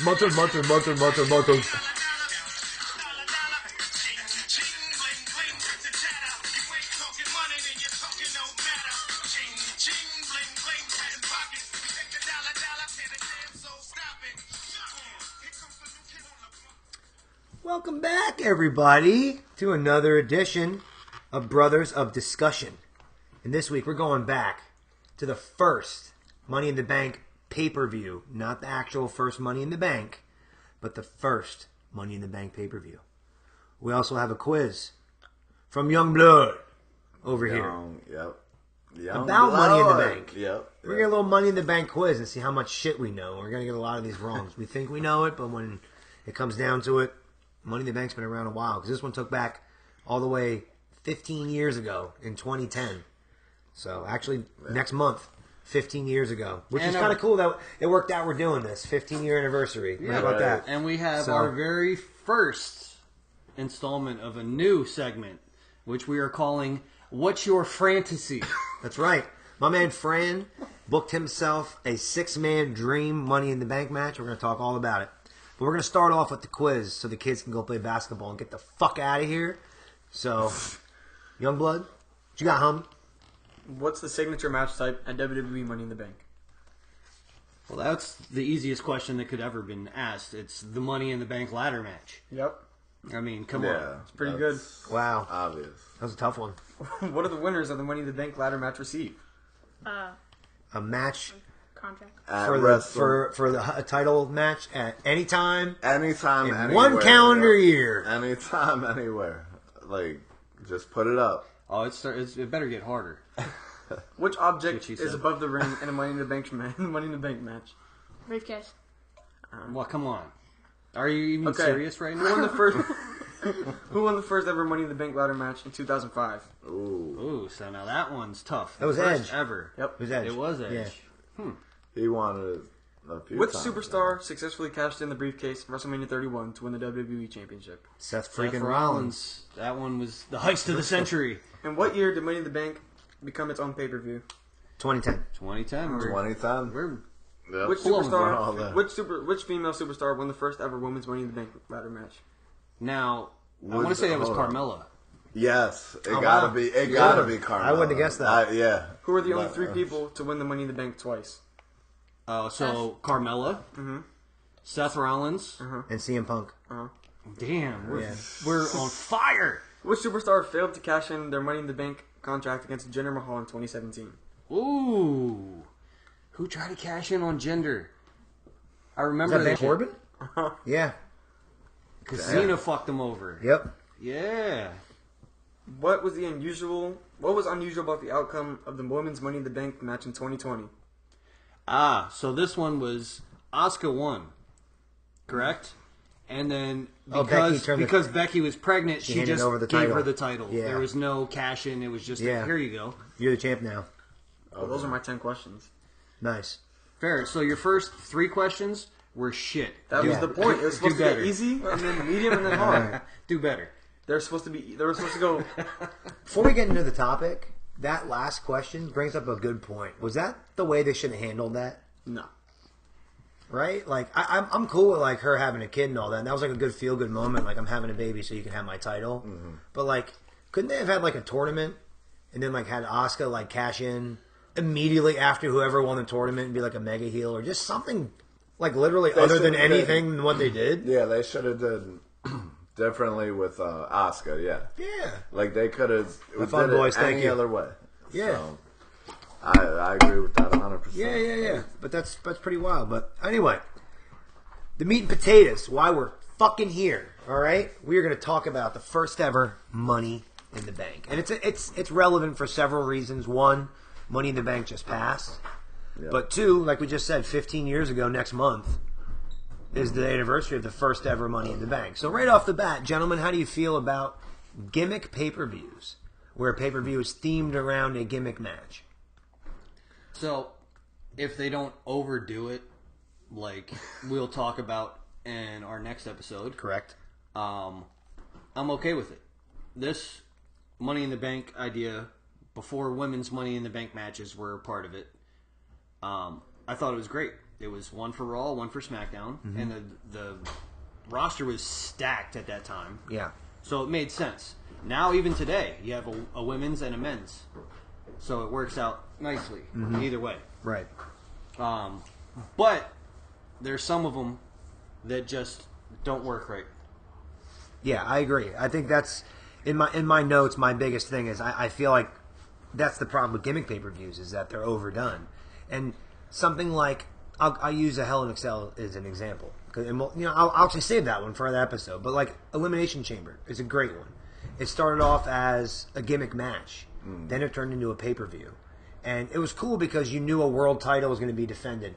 Monsters. Welcome back, everybody, to another edition of Brothers of Discussion. And this week, we're going back to the first Money in the Bank pay-per-view. Not the actual first Money in the Bank, but the first Money in the Bank pay-per-view. We also have a quiz from Youngblood over here. About Money in the Bank. Yep. We're going to get a little Money in the Bank quiz and see how much shit we know. We're going to get a lot of these wrong. We think we know it, but when it comes down to it, Money in the Bank's been around a while. Because this one took back all the way 15 years ago in 2010. So, actually, next month, 15 years ago. Which is kind of cool that it worked out we're doing this. 15-year anniversary. Yeah, how about that? And we have our very first installment of a new segment, which we are calling What's Your Frantasy? That's right. My man Fran booked himself a 6-man dream Money in the Bank match. We're going to talk all about it. But we're going to start off with the quiz so the kids can go play basketball and get the fuck out of here. So, Youngblood, what you got, hum? What's the signature match type at WWE Money in the Bank? Well, that's the easiest question that could ever been asked. It's the Money in the Bank ladder match. Yep. I mean, come on. It's pretty good. Wow. Obvious. That was a tough one. What do the winners of the Money in the Bank ladder match receive? A match Contract. for a title match at any time. Anytime, in anywhere. one calendar year. Anytime, anywhere. Like, just put it up. Oh, it better get harder. Which object She is said. above the ring in a Money in the Bank Money in the Bank match? Briefcase. Well, come on. Are you even serious right Who won now? the first? Who won the first ever Money in the Bank ladder match in 2005? Ooh, so now that one's tough. That was First Edge. ever. Yep. It was Edge. It was Edge. Yeah. He wanted it a few Which times. superstar successfully cashed in the briefcase at WrestleMania 31 to win the WWE Championship? Seth Seth freaking Rollins. That one was the heist of the century. And what year did Money in the Bank become its own pay-per-view? 2010. 2010. 2010. We're Yep. Which Hold on, all that. superstar? Which female superstar won the first ever women's Money in the Bank ladder match? now. I want to say it was hold on. Carmella. Yes, it Oh, gotta wow. be. It Yeah. gotta be Carmella. I wouldn't have guessed that. Yeah. Who are the only three people to win the Money in the Bank twice? So Carmella, Seth Rollins. And CM Punk. Damn, we're Yeah. on fire. Which superstar failed to cash in their Money in the Bank contract against Jinder Mahal in 2017? Ooh, who tried to cash in on Gender? I Is remember that that Baron shit. Corbin? Yeah. Because Cena fucked him over. Yep. Yeah. What was unusual about the outcome of the women's Money in the Bank match in 2020? So this one was Asuka won, correct? And then because Becky was pregnant, she handed just over the gave title. her the title. Yeah. There was no cash in. It was just here you go. You're the champ now. Well, those are my 10 questions. Nice. Fair. So your first 3 questions were shit. That was the point. It was supposed to better. get easy, and then medium, and then hard. Do better. They were supposed to go. Before we get into the topic, that last question brings up a good point. Was that the way they should have handled that? No. Right? Like, I'm cool with, like, her having a kid and all that. And that was, like, a good feel-good moment. Like, I'm having a baby so you can have my title. Mm-hmm. But, like, couldn't they have had, like, a tournament and then, like, had Asuka, like, cash in immediately after whoever won the tournament and be, like, a mega heel or just something, like, literally other than anything than what they did? Yeah, they should have done differently with Asuka, yeah. Yeah. Like, they could have fun, did boys, it thank any you. other way. Yeah. So, I agree with that 100%. Yeah. But that's pretty wild. But anyway, the meat and potatoes, why we're fucking here, all right? We are going to talk about the first ever Money in the Bank. And it's relevant for several reasons. One, Money in the Bank just passed. Yep. But two, like we just said, 15 years ago next month is the anniversary of the first ever Money in the Bank. So right off the bat, gentlemen, how do you feel about gimmick pay-per-views where a pay-per-view is themed around a gimmick match? So, if they don't overdo it, like we'll talk about in our next episode, Correct. I'm okay with it. This Money in the Bank idea, before women's Money in the Bank matches were a part of it, I thought it was great. It was one for Raw, one for SmackDown, and the roster was stacked at that time. Yeah. So it made sense. Now, even today, you have a women's and a men's. So it works out nicely either way. Right. But there's some of them that just don't work right. Yeah, I agree. I think that's in my notes. My biggest thing is I feel like that's the problem with gimmick pay-per-views is that they're overdone, and something like I'll use a Hell in a Cell as an example. And I'll actually save that one for the episode. But like Elimination Chamber is a great one. It started off as a gimmick match, then it turned into a pay-per-view, and it was cool because you knew a world title was going to be defended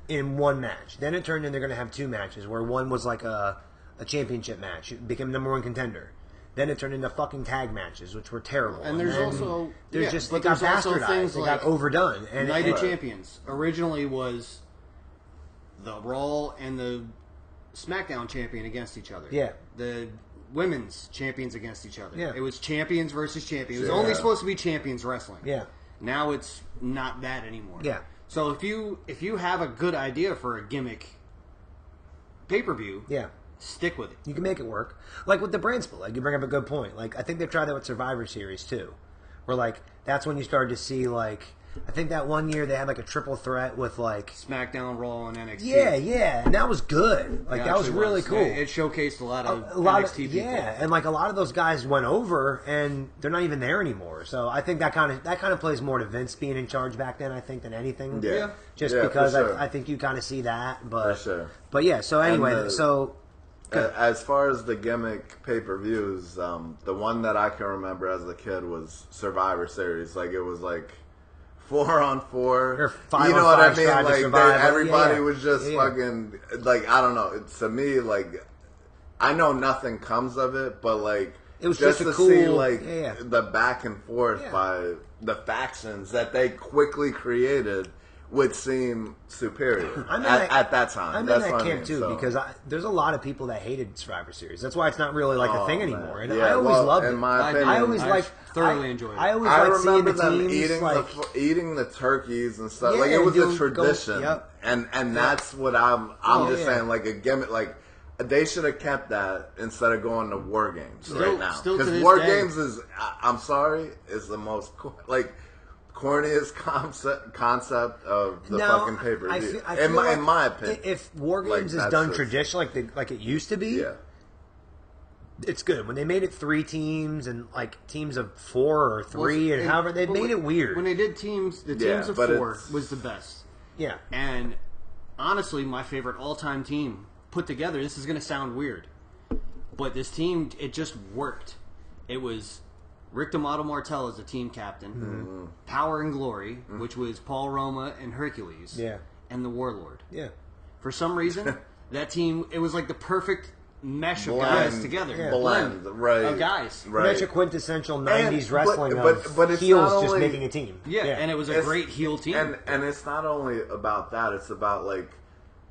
in one match. Then it turned into they're going to have two matches where one was like a championship match. It became number one contender. Then it turned into fucking tag matches, which were terrible. And there's also they got bastardized. Things they like got overdone. And Night of Champions originally was the Raw and the SmackDown champion against each other. Yeah. The women's champions against each other. Yeah. It was champions versus champions. It was only supposed to be champions wrestling. Yeah. Now it's not that anymore. Yeah. So if you have a good idea for a gimmick pay-per-view, Yeah. stick with it. You can make it work. Like with the brand split, like you bring up a good point. Like I think they've tried that with Survivor Series too. Where like that's when you started to see like I think that one year they had like a triple threat with like SmackDown, Raw, and NXT. Yeah, and that was good. Like that was really cool. It showcased a lot of NXT people. Yeah, and like a lot of those guys went over, and they're not even there anymore. So I think that kind of plays more to Vince being in charge back then. I think than anything. Yeah. Just Yeah, because for sure. I think you kind of see that, but For sure. But yeah. So anyway, As far as the gimmick pay-per-views, the one that I can remember as a kid was Survivor Series. Like it was like 4-on-4. Or 5-on-5 you know what I mean? Strive to Like Survive. everybody was just Yeah. fucking like I don't know. To me, like I know nothing comes of it, but like It was just just a to cool- see like yeah. the back and forth Yeah. by the factions that they quickly created would seem superior at that time. I'm That's in what that I camp mean, too so. because there's a lot of people that hated Survivor Series. That's why it's not really like a thing man. anymore. And Yeah, I always loved it. in my opinion, I always I thoroughly enjoyed it. I always I liked seeing remember the them teams eating the turkeys and stuff. Yeah, like it was doing- a tradition, yep. and that's what I'm just saying. Like a gimmick, like they should have kept that instead of going to War Games right now. Still to Because this War day. Games I'm sorry, is the most corniest concept of the fucking pay per view. In my opinion, if War Games is that's done just- traditionally, like it used to be, yeah. it's good. When they made it 3 teams and like teams of 4 or 3 and however they made it weird. When they did teams, the Yeah, teams of but 4 it's- was the best. Yeah, And honestly, my favorite all-time team put together. This is going to sound weird, but this team, it just worked. It was Rick D'Amato Martel as the team captain, Power and Glory, which was Paul Roma and Hercules, Yeah. and the Warlord. yeah. For some reason, that team, it was like the perfect mesh of Blend, guys together. Yeah. blend, right? Of guys. right? Such a quintessential 90s wrestling but of it's heels not just only- making a team. Yeah, and it was a It's- great heel team. And it's not only about that, it's about like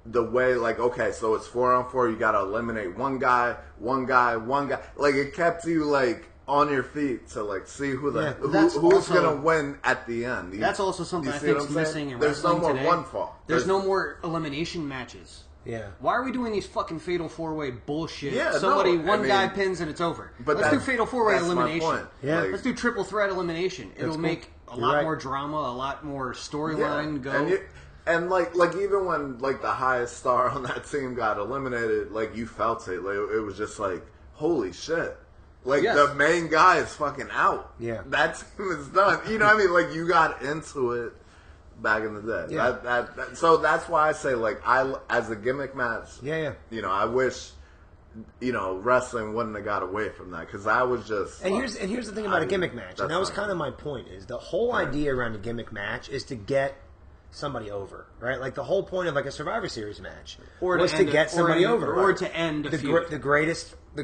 the way, like, okay, so it's 4-on-4, you gotta eliminate one guy. Like it kept you like on your feet to like see who's That's who's also- gonna win at the end. That's also something I see think what is I'm saying? missing in There's no wrestling more today. one fall. There's no more elimination matches. Yeah. Why are we doing these fucking fatal 4-way bullshit? Yeah, Somebody, no, I one mean- guy pins and it's over. But Let's do fatal 4-way that's my elimination. point. Yeah. Like, Let's do triple threat elimination. It'll cool. make a You're lot right. more drama, a lot more storyline go. And like even when like the highest star on that team got eliminated, like you felt it. Like it was just like holy shit. Like Yes. the main guy is fucking out. Yeah. That team is done. You know what I mean? Like you got into it back in the day. Yeah. So that's why I say like as a gimmick match. Yeah. You know, I wish wrestling wouldn't have got away from that because I was just. And here's the thing about a gimmick match, and that was kind of my point. Is the whole idea around a gimmick match is to get somebody over, right? Like the whole point of like a Survivor Series match was to get somebody over, or right? to end a the feud. the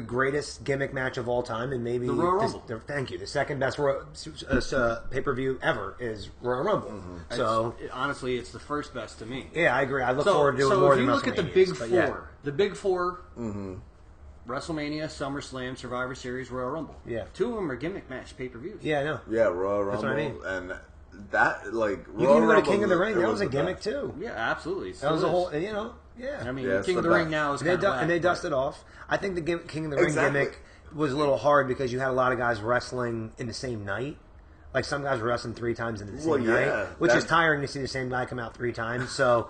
greatest gimmick match of all time, and maybe The Royal Rumble. Thank you. The second best pay per view ever is Royal Rumble. So honestly, it's the first best to me. yeah, I agree. I look forward to doing so more if than you look at the WrestleManias, big but four, yeah. the big four, WrestleMania, SummerSlam, Survivor Series, Royal Rumble. Yeah. 2 of them are gimmick match pay-per-views. Yeah, I know. Yeah, Royal Rumble what I mean. and that like You can even go to King of the Ring. That was a gimmick too. Yeah, absolutely. That was a whole, yeah. I mean, Yeah, it's King of the the Ring best. now is And they dusted off. I think the King of the Ring Exactly. gimmick was a little hard because you had a lot of guys wrestling in the same night. Like some guys were wrestling 3 times in the same night, which is tiring to see the same guy come out 3 times. So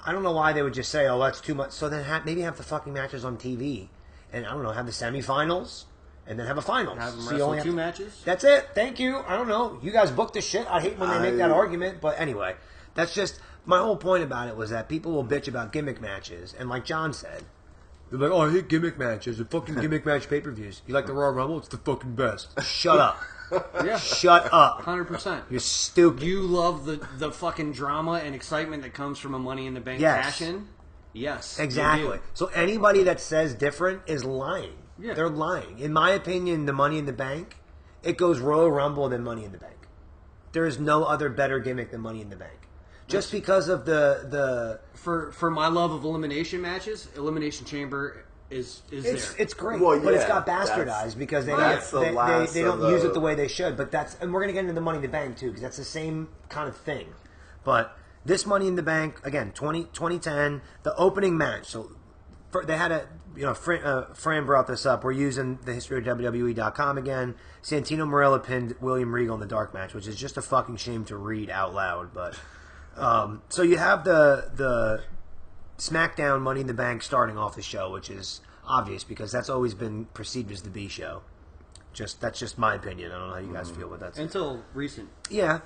I don't know why they would just say, "Oh, that's too much." So then maybe have the fucking matches on TV, and I don't know, have the semifinals, and then have a finals. Have them So you wrestle only 2 matches. That's it. Thank you. I don't know. You guys book the shit. I hate when they make that argument, but anyway, that's just my whole point about it was that people will bitch about gimmick matches, and like John said, they're like, "Oh, I hate gimmick matches. They're fucking gimmick match pay-per-views. You like the Royal Rumble? It's the fucking best." Shut up. Yeah, Shut up. 100%. You're stupid. You love the fucking drama and excitement that comes from a Money in the Bank Yes. cash-in? Yes. Exactly. So anybody that says different is lying. Yeah. They're lying. In my opinion, the Money in the Bank, it goes Royal Rumble then Money in the Bank. There is no other better gimmick than Money in the Bank. Just because of the For my love of elimination matches, Elimination Chamber is there. it's great, Well, but it's yeah, got bastardized because they that's the don't, last they of don't use the- it the way they should. But and we're gonna get into the Money in the Bank too because that's the same kind of thing. But this Money in the Bank again, 2010, the opening match. So they had Fran brought this up. We're using the history of WWE.com again. Santino Marella pinned William Regal in the dark match, which is just a fucking shame to read out loud. But so you have the SmackDown Money in the Bank starting off the show, which is obvious because that's always been perceived as the B show. That's just my opinion. I don't know how you guys feel, but that's Until recent. yeah.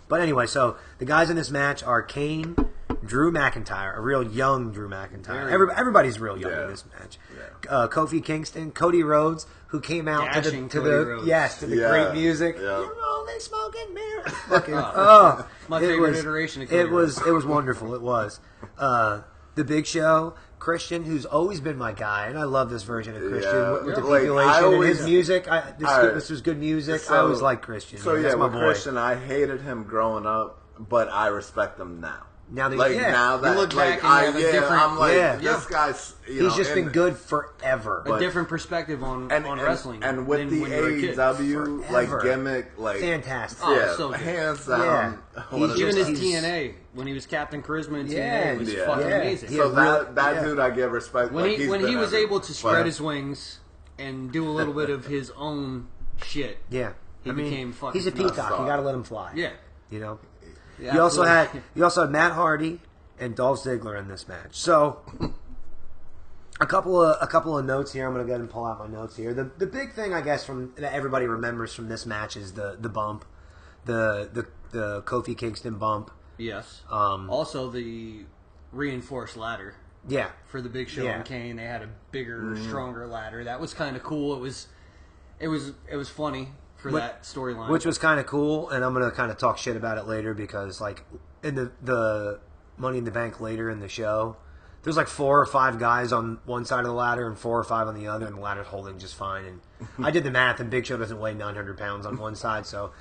But anyway, so the guys in this match are Kane, Drew McIntyre, a real young Drew McIntyre. Everybody's real young in this match. Yeah. Kofi Kingston, Cody Rhodes, who came out to Dashing the Cody Rhodes. to the great music. Yeah. You're only smoking mirrors. Fucking, My it favorite was- iteration of Cody It was wonderful. It was. The Big Show, Christian, who's always been my guy, and I love this version of Christian Yeah. with the Like, stipulation I and always- his music. Alright. This was good music. So- I always liked Christian. So man. yeah, That's my with boy. Christian, I hated him growing up, but I respect him now. Now that Now that You look like back and you have a different- I'm like Yeah. this guy's. He's just been good forever. A different perspective on wrestling. and with than the when you were a kid. AEW Forever. like gimmick, like Fantastic. Oh, yeah, so good. hands down. Yeah. one of He's the Even just- his best. TNA, when he was Captain Charisma in Yeah. TNA, was Yeah. fucking Yeah. amazing. He So had that yeah. dude, I give respect. When like, he he's when been he was everywhere. able to spread But- his wings and do a little bit of his own shit, Yeah. He became fucking He's a nuts. peacock. You got to let him fly. yeah. You know. Yeah, You also absolutely. had Matt Hardy and Dolph Ziggler in this match. So a couple of notes here. I'm going to go ahead and pull out my notes here. The big thing I guess that everybody remembers from this match is the bump, the Kofi Kingston bump. Yes. Um, Also, the reinforced ladder Yeah. for the Big Show Yeah. and Kane. They had a bigger, stronger ladder. That was kind of cool. It was funny for that storyline. Which was kind of cool, and I'm going to kind of talk shit about it later because, like, in the Money in the Bank later in the show, there's like 4 or 5 guys on one side of the ladder and 4 or 5 on the other, and the ladder's holding just fine. And I did the math, and Big Show doesn't weigh 900 pounds on one side, so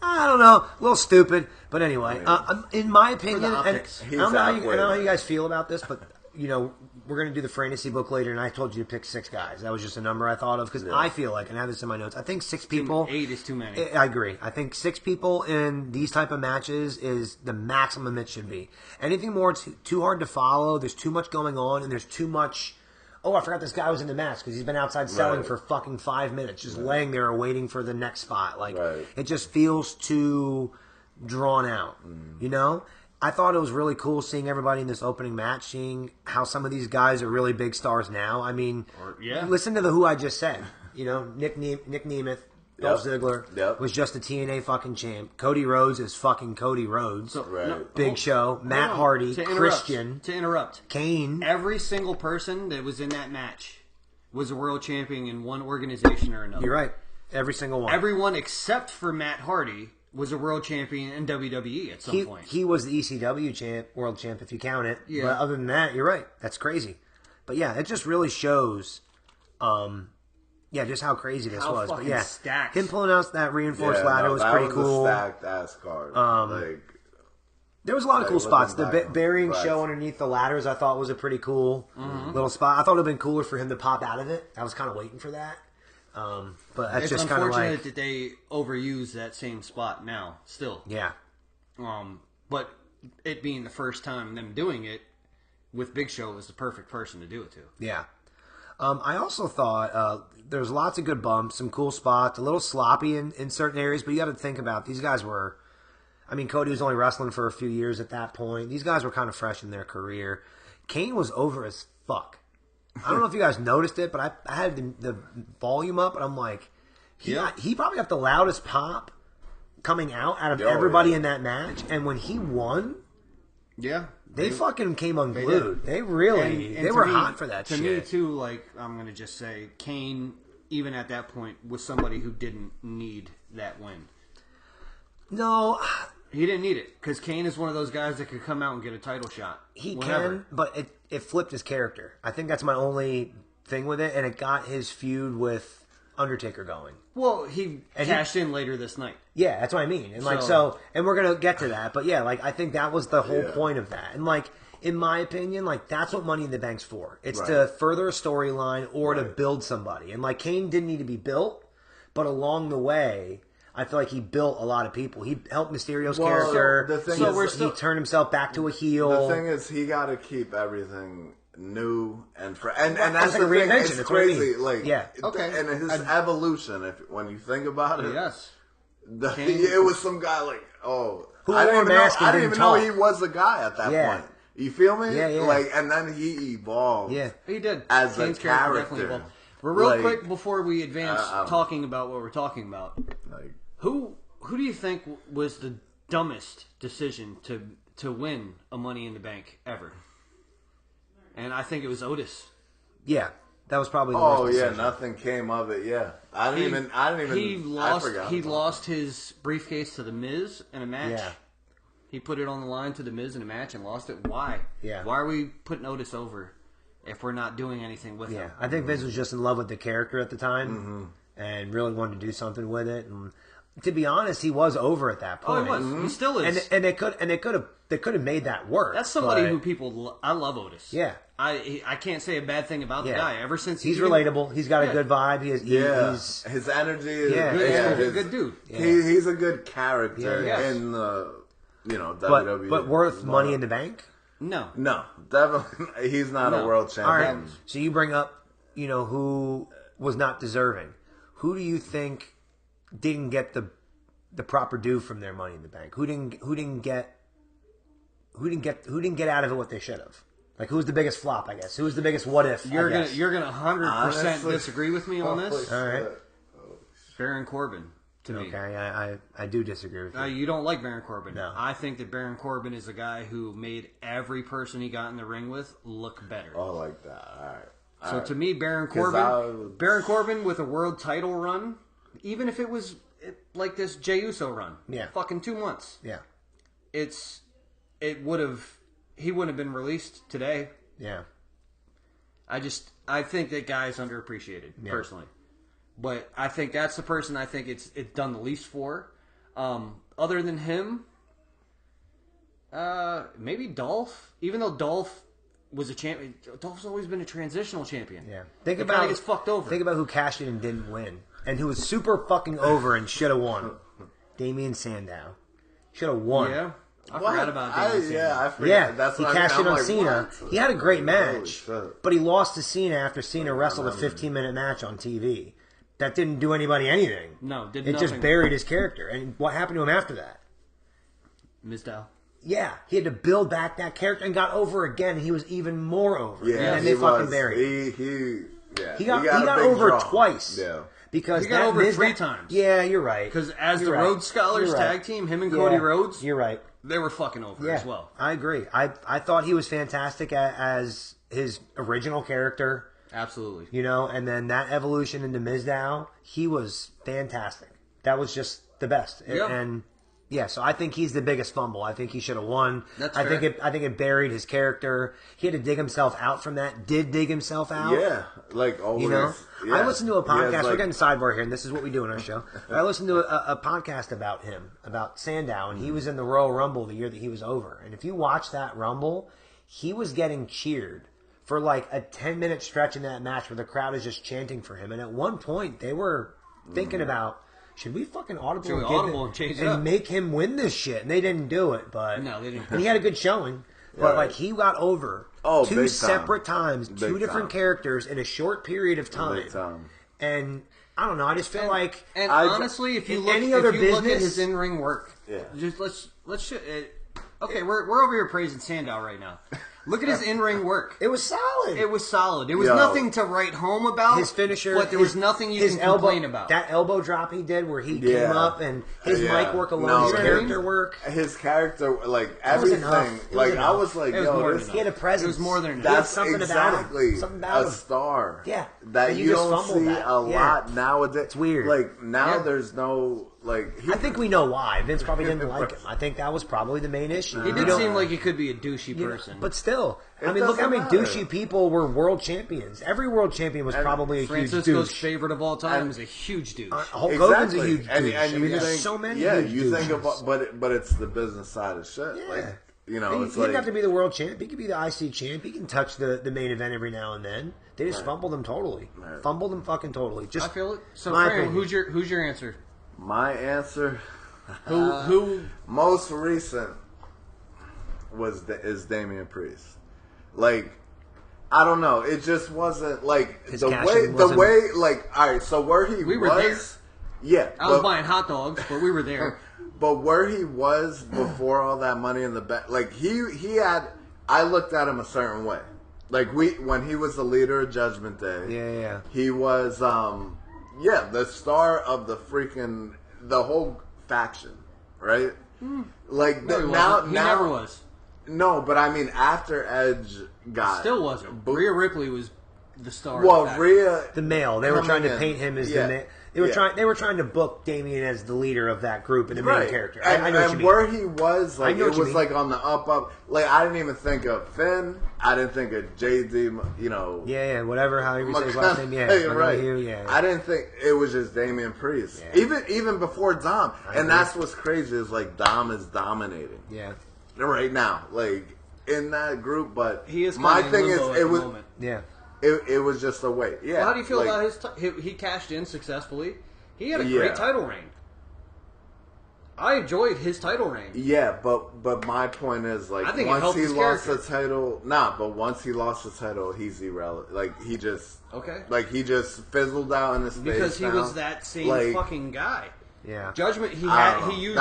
I don't know, a little stupid. But anyway, in my opinion, and optics. I don't know how He's you, I don't know how you halfway. guys feel about this, but you know, we're going to do the fantasy book later, and I told you to pick 6 guys. That was just a number I thought of because I feel like, and I have this in my notes, I think 6 people. 8 is too many. I agree. I think 6 people in these type of matches is the maximum it should be. Anything more, it's too hard to follow. There's too much going on, and there's too much. Oh, I forgot this guy was in the match because he's been outside selling Right. for fucking 5 minutes, just laying there waiting for the next spot. Like Right. it just feels too drawn out. You know. I thought it was really cool seeing everybody in this opening match, seeing how some of these guys are really big stars now. I mean, yeah. listen to who I just said. You know, Nick Nemeth, Dolph Ziggler was just a TNA fucking champ. Cody Rhodes is fucking Cody Rhodes. Right. Big Show. Matt Hold on. Hardy. To interrupt- Christian. To interrupt. Kane. Every single person that was in that match was a world champion in one organization or another. You're right. Every single one. Everyone except for Matt Hardy was a world champion in WWE at some point. He was the ECW world champ if you count it. Yeah. But other than that, you're right. That's crazy. But yeah, it just really shows just how crazy this How was. But fucking yeah, stacked. him pulling out that reinforced ladder was that pretty was cool. A stacked ass card. There was a lot of cool Like, spots. The looking back, burying right. show underneath the ladders I thought was a pretty cool little spot. I thought it would have been cooler for him to pop out of it. I was kind of waiting for that. But that's It's just kind of unfortunate like, that they overuse that same spot now, still. yeah. But it being the first time them doing it with Big Show was the perfect person to do it to. Yeah. I also thought there's lots of good bumps, some cool spots, a little sloppy in certain areas, but you got to think about these guys were. I mean, Cody was only wrestling for a few years at that point. These guys were kind of fresh in their career. Kane was over as fuck. I don't know if you guys noticed it, but I had the volume up, and I'm like, he probably got the loudest pop coming out of everybody in that match. And when he won, they fucking came unglued. They really, they were hot for that shit. To me, too, like, I'm going to just say, Kane, even at that point, was somebody who didn't need that win. No. He didn't need it, because Kane is one of those guys that could come out and get a title shot. He can, but it flipped his character. I think that's my only thing with it, and it got his feud with Undertaker going. Well, he cashed in later this night. Yeah, that's what I mean. And and we're gonna get to that, but yeah, like I think that was the whole point of that. And like in my opinion, like that's what Money in the Bank's for. It's to further a storyline or to build somebody. And like Kane didn't need to be built, but along the way, I feel like he built a lot of people. He helped Mysterio's character. He turned himself back to a heel. The thing is, he got to keep everything new and and that's like the a thing. reinvention. It's That's what I crazy. mean. Like, and his evolution. When you think about it, it was some guy like, I didn't even know he was the guy at that point. You feel me? Yeah. Like, and then he evolved. Yeah, he did as Kane's a character. But real quick before we advance, talking about what we're talking about, who do you think was the dumbest decision to win a Money in the Bank ever? And I think it was Otis. Yeah, that was probably the worst decision. Nothing came of it. Yeah, I didn't even. He lost his briefcase to the Miz in a match. Yeah. He put it on the line to the Miz in a match and lost it. Why? Yeah. Why are we putting Otis over if we're not doing anything with him? Yeah, I think Vince was just in love with the character at the time and really wanted to do something with it. And to be honest, he was over at that point. Oh, he was. He still is. And they could have made that work. That's somebody who I love Otis. Yeah. I can't say a bad thing about the guy. Ever since he's relatable, he's got a good vibe. His energy is good. He's a good dude. Yeah. He's a good character in the WWE. But worth Money in the Bank? No, definitely he's not a world champion. All right. So you bring up, who was not deserving. Who do you think didn't get the proper due from their Money in the Bank? Who didn't get out of it what they should have? Like, who's the biggest flop, I guess? Who's the biggest what if? You're gonna 100% disagree with me on this. All right. Baron Corbin, to me. Okay, I do disagree with you. You don't like Baron Corbin. No. I think that Baron Corbin is a guy who made every person he got in the ring with look better. Oh, like that. All right. So to me, Baron Corbin with a world title run, even if it was like this Jey Uso run, fucking 2 months. Yeah. He wouldn't have been released today. Yeah. I think that guy's underappreciated, personally. But I think that's the person I think it's done the least for. Other than him, maybe Dolph. Even though Dolph was a champion, Dolph's always been a transitional champion. Yeah. Kind of gets fucked over. Think about who cashed in and didn't win. And who was super fucking over and should have won. Damien Sandow. Should have won. Yeah. I forgot about that. I forgot. Yeah, That's he what cashed in on Cena. What? He had a great match, but he lost to Cena after Cena wrestled a 15-minute match on TV. That didn't do anybody anything. No, it just buried his character. And what happened to him after that? Mizdow. Yeah, he had to build back that character and got over again. And he was even more over. Yeah, and they fucking buried him. He got over twice. Yeah. Because he got over 3 times. Yeah, you're right. Because as the Rhodes Scholars tag team, him and Cody Rhodes, you're right. They were fucking over as well. I agree. I thought he was fantastic as his original character. Absolutely. And then that evolution into Mizdow, he was fantastic. That was just the best. Yeah. And so I think he's the biggest fumble. I think he should have won. That's fair. fair. I think it buried his character. He had to dig himself out from that. Did dig himself out. Yeah. Like always. Yeah. I listened to a podcast. We're getting sidebar here, and this is what we do in our show. I listened to a podcast about him, about Sandow, and he was in the Royal Rumble the year that he was over. And if you watch that Rumble, he was getting cheered for like a 10-minute stretch in that match where the crowd is just chanting for him. And at one point, they were thinking about, should we fucking audible and change it and up? make him win this shit? And they didn't do it, but No, they didn't. And he had a good showing, but like he got over two big separate times, Big two different time. characters in a short period of time. Big time. And I don't know, I just feel like And I- honestly, if you in look, any other if you look at business- his in-ring work, Yeah. just let's okay, we're over here praising Sandow right now. Look at his in-ring work. it was solid. It was solid. There was Yo. nothing to write home about. His finisher, but there was nothing you his can elbow, complain about. That elbow drop he did, where he Yeah. came up and his Yeah. mic work alone, No, his his- character work. His character, like was everything, enough. It was like I enough. was like, It was yo, more this, than He had a presence. It was more than enough. He had that's something exactly about him. Something about a him. star. Yeah. that And you you just don't fumbled see that. a Yeah. lot nowadays. It's weird. Like now, Yeah. there's no like. I think we know why. Vince probably didn't like him. I think that was probably the main issue. He You did don't- seem like he could be a douchey you know, person. but still, It I mean, look how many doesn't matter. douchey people were world champions. Every world champion was And probably a huge Francisco's douche. favorite of all time And- is a huge douche. Hulk Hogan's a huge douche. And I mean, you there's think, so many. Yeah, huge you think douches. about, but it's the business side of shit. Yeah. Like you know, He it's didn't like have to be the world champ. He could be the IC champ. He can touch the main event every now and then. They just Right. fumbled him totally. Right. Fumbled him fucking totally. Just I feel it. So, my Fran, opinion. who's your answer? my answer. Who? Most recent is Damian Priest. Like, I don't know. It just wasn't like His the cash-in way wasn't- like all right. So where he We were was, yeah. I was buying hot dogs, but we were there. But where he was before all that money in the bank, like he had. I looked at him a certain way. Like when he was the leader of Judgment Day. Yeah. He was the star of the whole faction, right? Like No, he now wasn't. He never was. No, but I mean after Edge got Still wasn't. Rhea Ripley was the star. Well, of that. Rhea The male. They were coming trying to in. paint him as Yeah. the male. They were Yeah. trying to book Damien as the leader of that group and the main Right. character. And, I know what you and mean. where he was, like, know it what you was mean. like on the up. Like, I didn't even think of Finn. I didn't think of JD, you know. Yeah, whatever, however you say his last name. Yeah, right. Yeah. I didn't think it was just Damian Priest. Yeah. Even before Dom. I And agree. that's what's crazy is, like, Dom is dominating Yeah. right now. Like, in that group. But He is my kinda in thing is, limbo at it the was. moment. Yeah. It was just a wait. Yeah. Well, how do you feel like, about his? He cashed in successfully. He had a Yeah. great title reign. I enjoyed his title reign. Yeah, but my point is, like, I think it once helped he his lost the character. title, but once he lost the title, he's irrelevant. Like, he just, Okay. like, he just fizzled out in his space Because he now. was that same Like, fucking guy. Yeah. Judgment. He I had. don't He know. used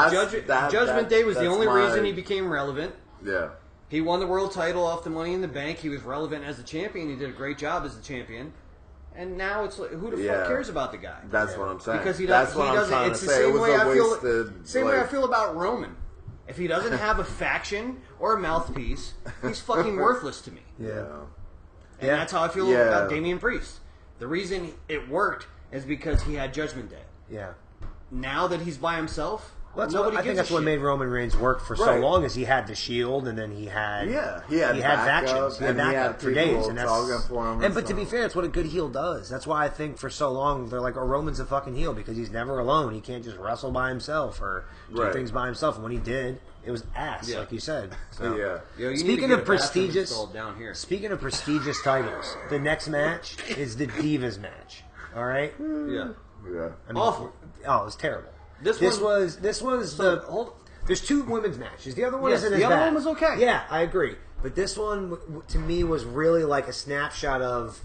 That's- Judgment Day was the that's only my- reason he became relevant. Yeah. He won the world title off the Money in the Bank. He was relevant as a champion. He did a great job as a champion. And now it's like, who the Yeah. fuck cares about the guy? That's what I'm saying. Because he That's does, what he I'm doesn't. trying It's to the say. It same was way a I feel. wasted, Same way I like- feel about Roman. If he doesn't have a faction or a mouthpiece, he's fucking worthless to me. Yeah. And that's how I feel Yeah. about Damian Priest. The reason it worked is because he had Judgment Day. Yeah. Now that he's by himself, Well, nobody I think gives that's a what shit. made Roman Reigns work for so Right. long, is he had the Shield, and then he had He had backup, factions, he had and he backup had for people days, and talking that's for him and and but to be stuff. fair, it's what a good heel does. That's why I think for so long they're like, "Oh, Roman's a fucking heel because he's never alone. He can't just wrestle by himself or do Right. things by himself." And when he did, it was ass, Yeah. like you said. So. Yeah. Yo, you need to Speaking get of a bathroom prestigious, installed down here. speaking of prestigious titles, the next match is the Divas match. All right, Yeah. Yeah. I mean, Awful. Oh, it was terrible. This was So, the. hold- There's two women's matches. The other one Yes, isn't the as other bad. one was okay. Yeah, I agree. But this one, to me, was really like a snapshot of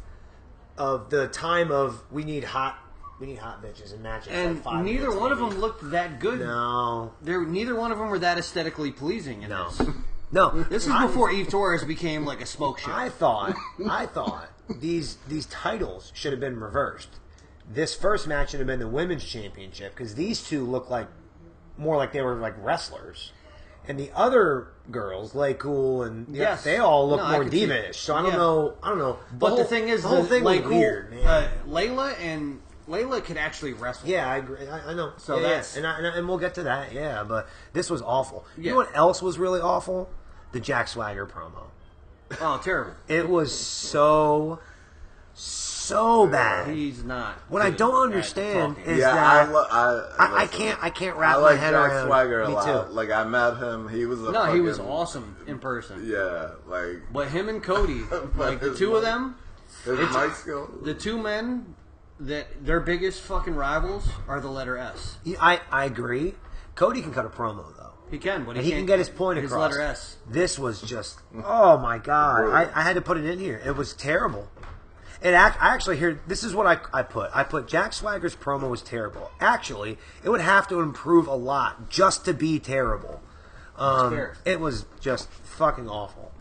the time of we need hot bitches in matches. And like 5 neither minutes, one of maybe. them looked that good. No, Neither one of them were that aesthetically pleasing in no, this. no. This is before Eve Torres became like a smoke show. I thought these titles should have been reversed. This first match should have been the women's championship because these two look like more like they were like wrestlers, and the other girls, Cool and Yes. they all look No, I more could see- diva-ish. So I don't yeah. know. But the thing is, the whole thing was Layla- weird, man. Layla could actually wrestle. Yeah, I agree. I know. So yeah, that's- and we'll get to that. Yeah, but this was awful. You Yeah. know what else was really awful? The Jack Swagger promo. Oh, terrible. It was so so bad. He's not. What I good don't at understand talking. is Yeah, that I can't I wrap my like head Jack around. Swagger a Me lot. too. Like I met him. He was He was awesome in person. Yeah, like But him and Cody, like the two of them, his mic skill. the two men that their biggest fucking rivals are the letter S. Yeah, I agree. Cody can cut a promo though. He can, but And he can get his point his across. letter S. This was just, oh my god! I had to put it in here. It was terrible. I actually hear this is what I put. I put Jack Swagger's promo was terrible. Actually, it would have to improve a lot just to be terrible. It was just fucking awful.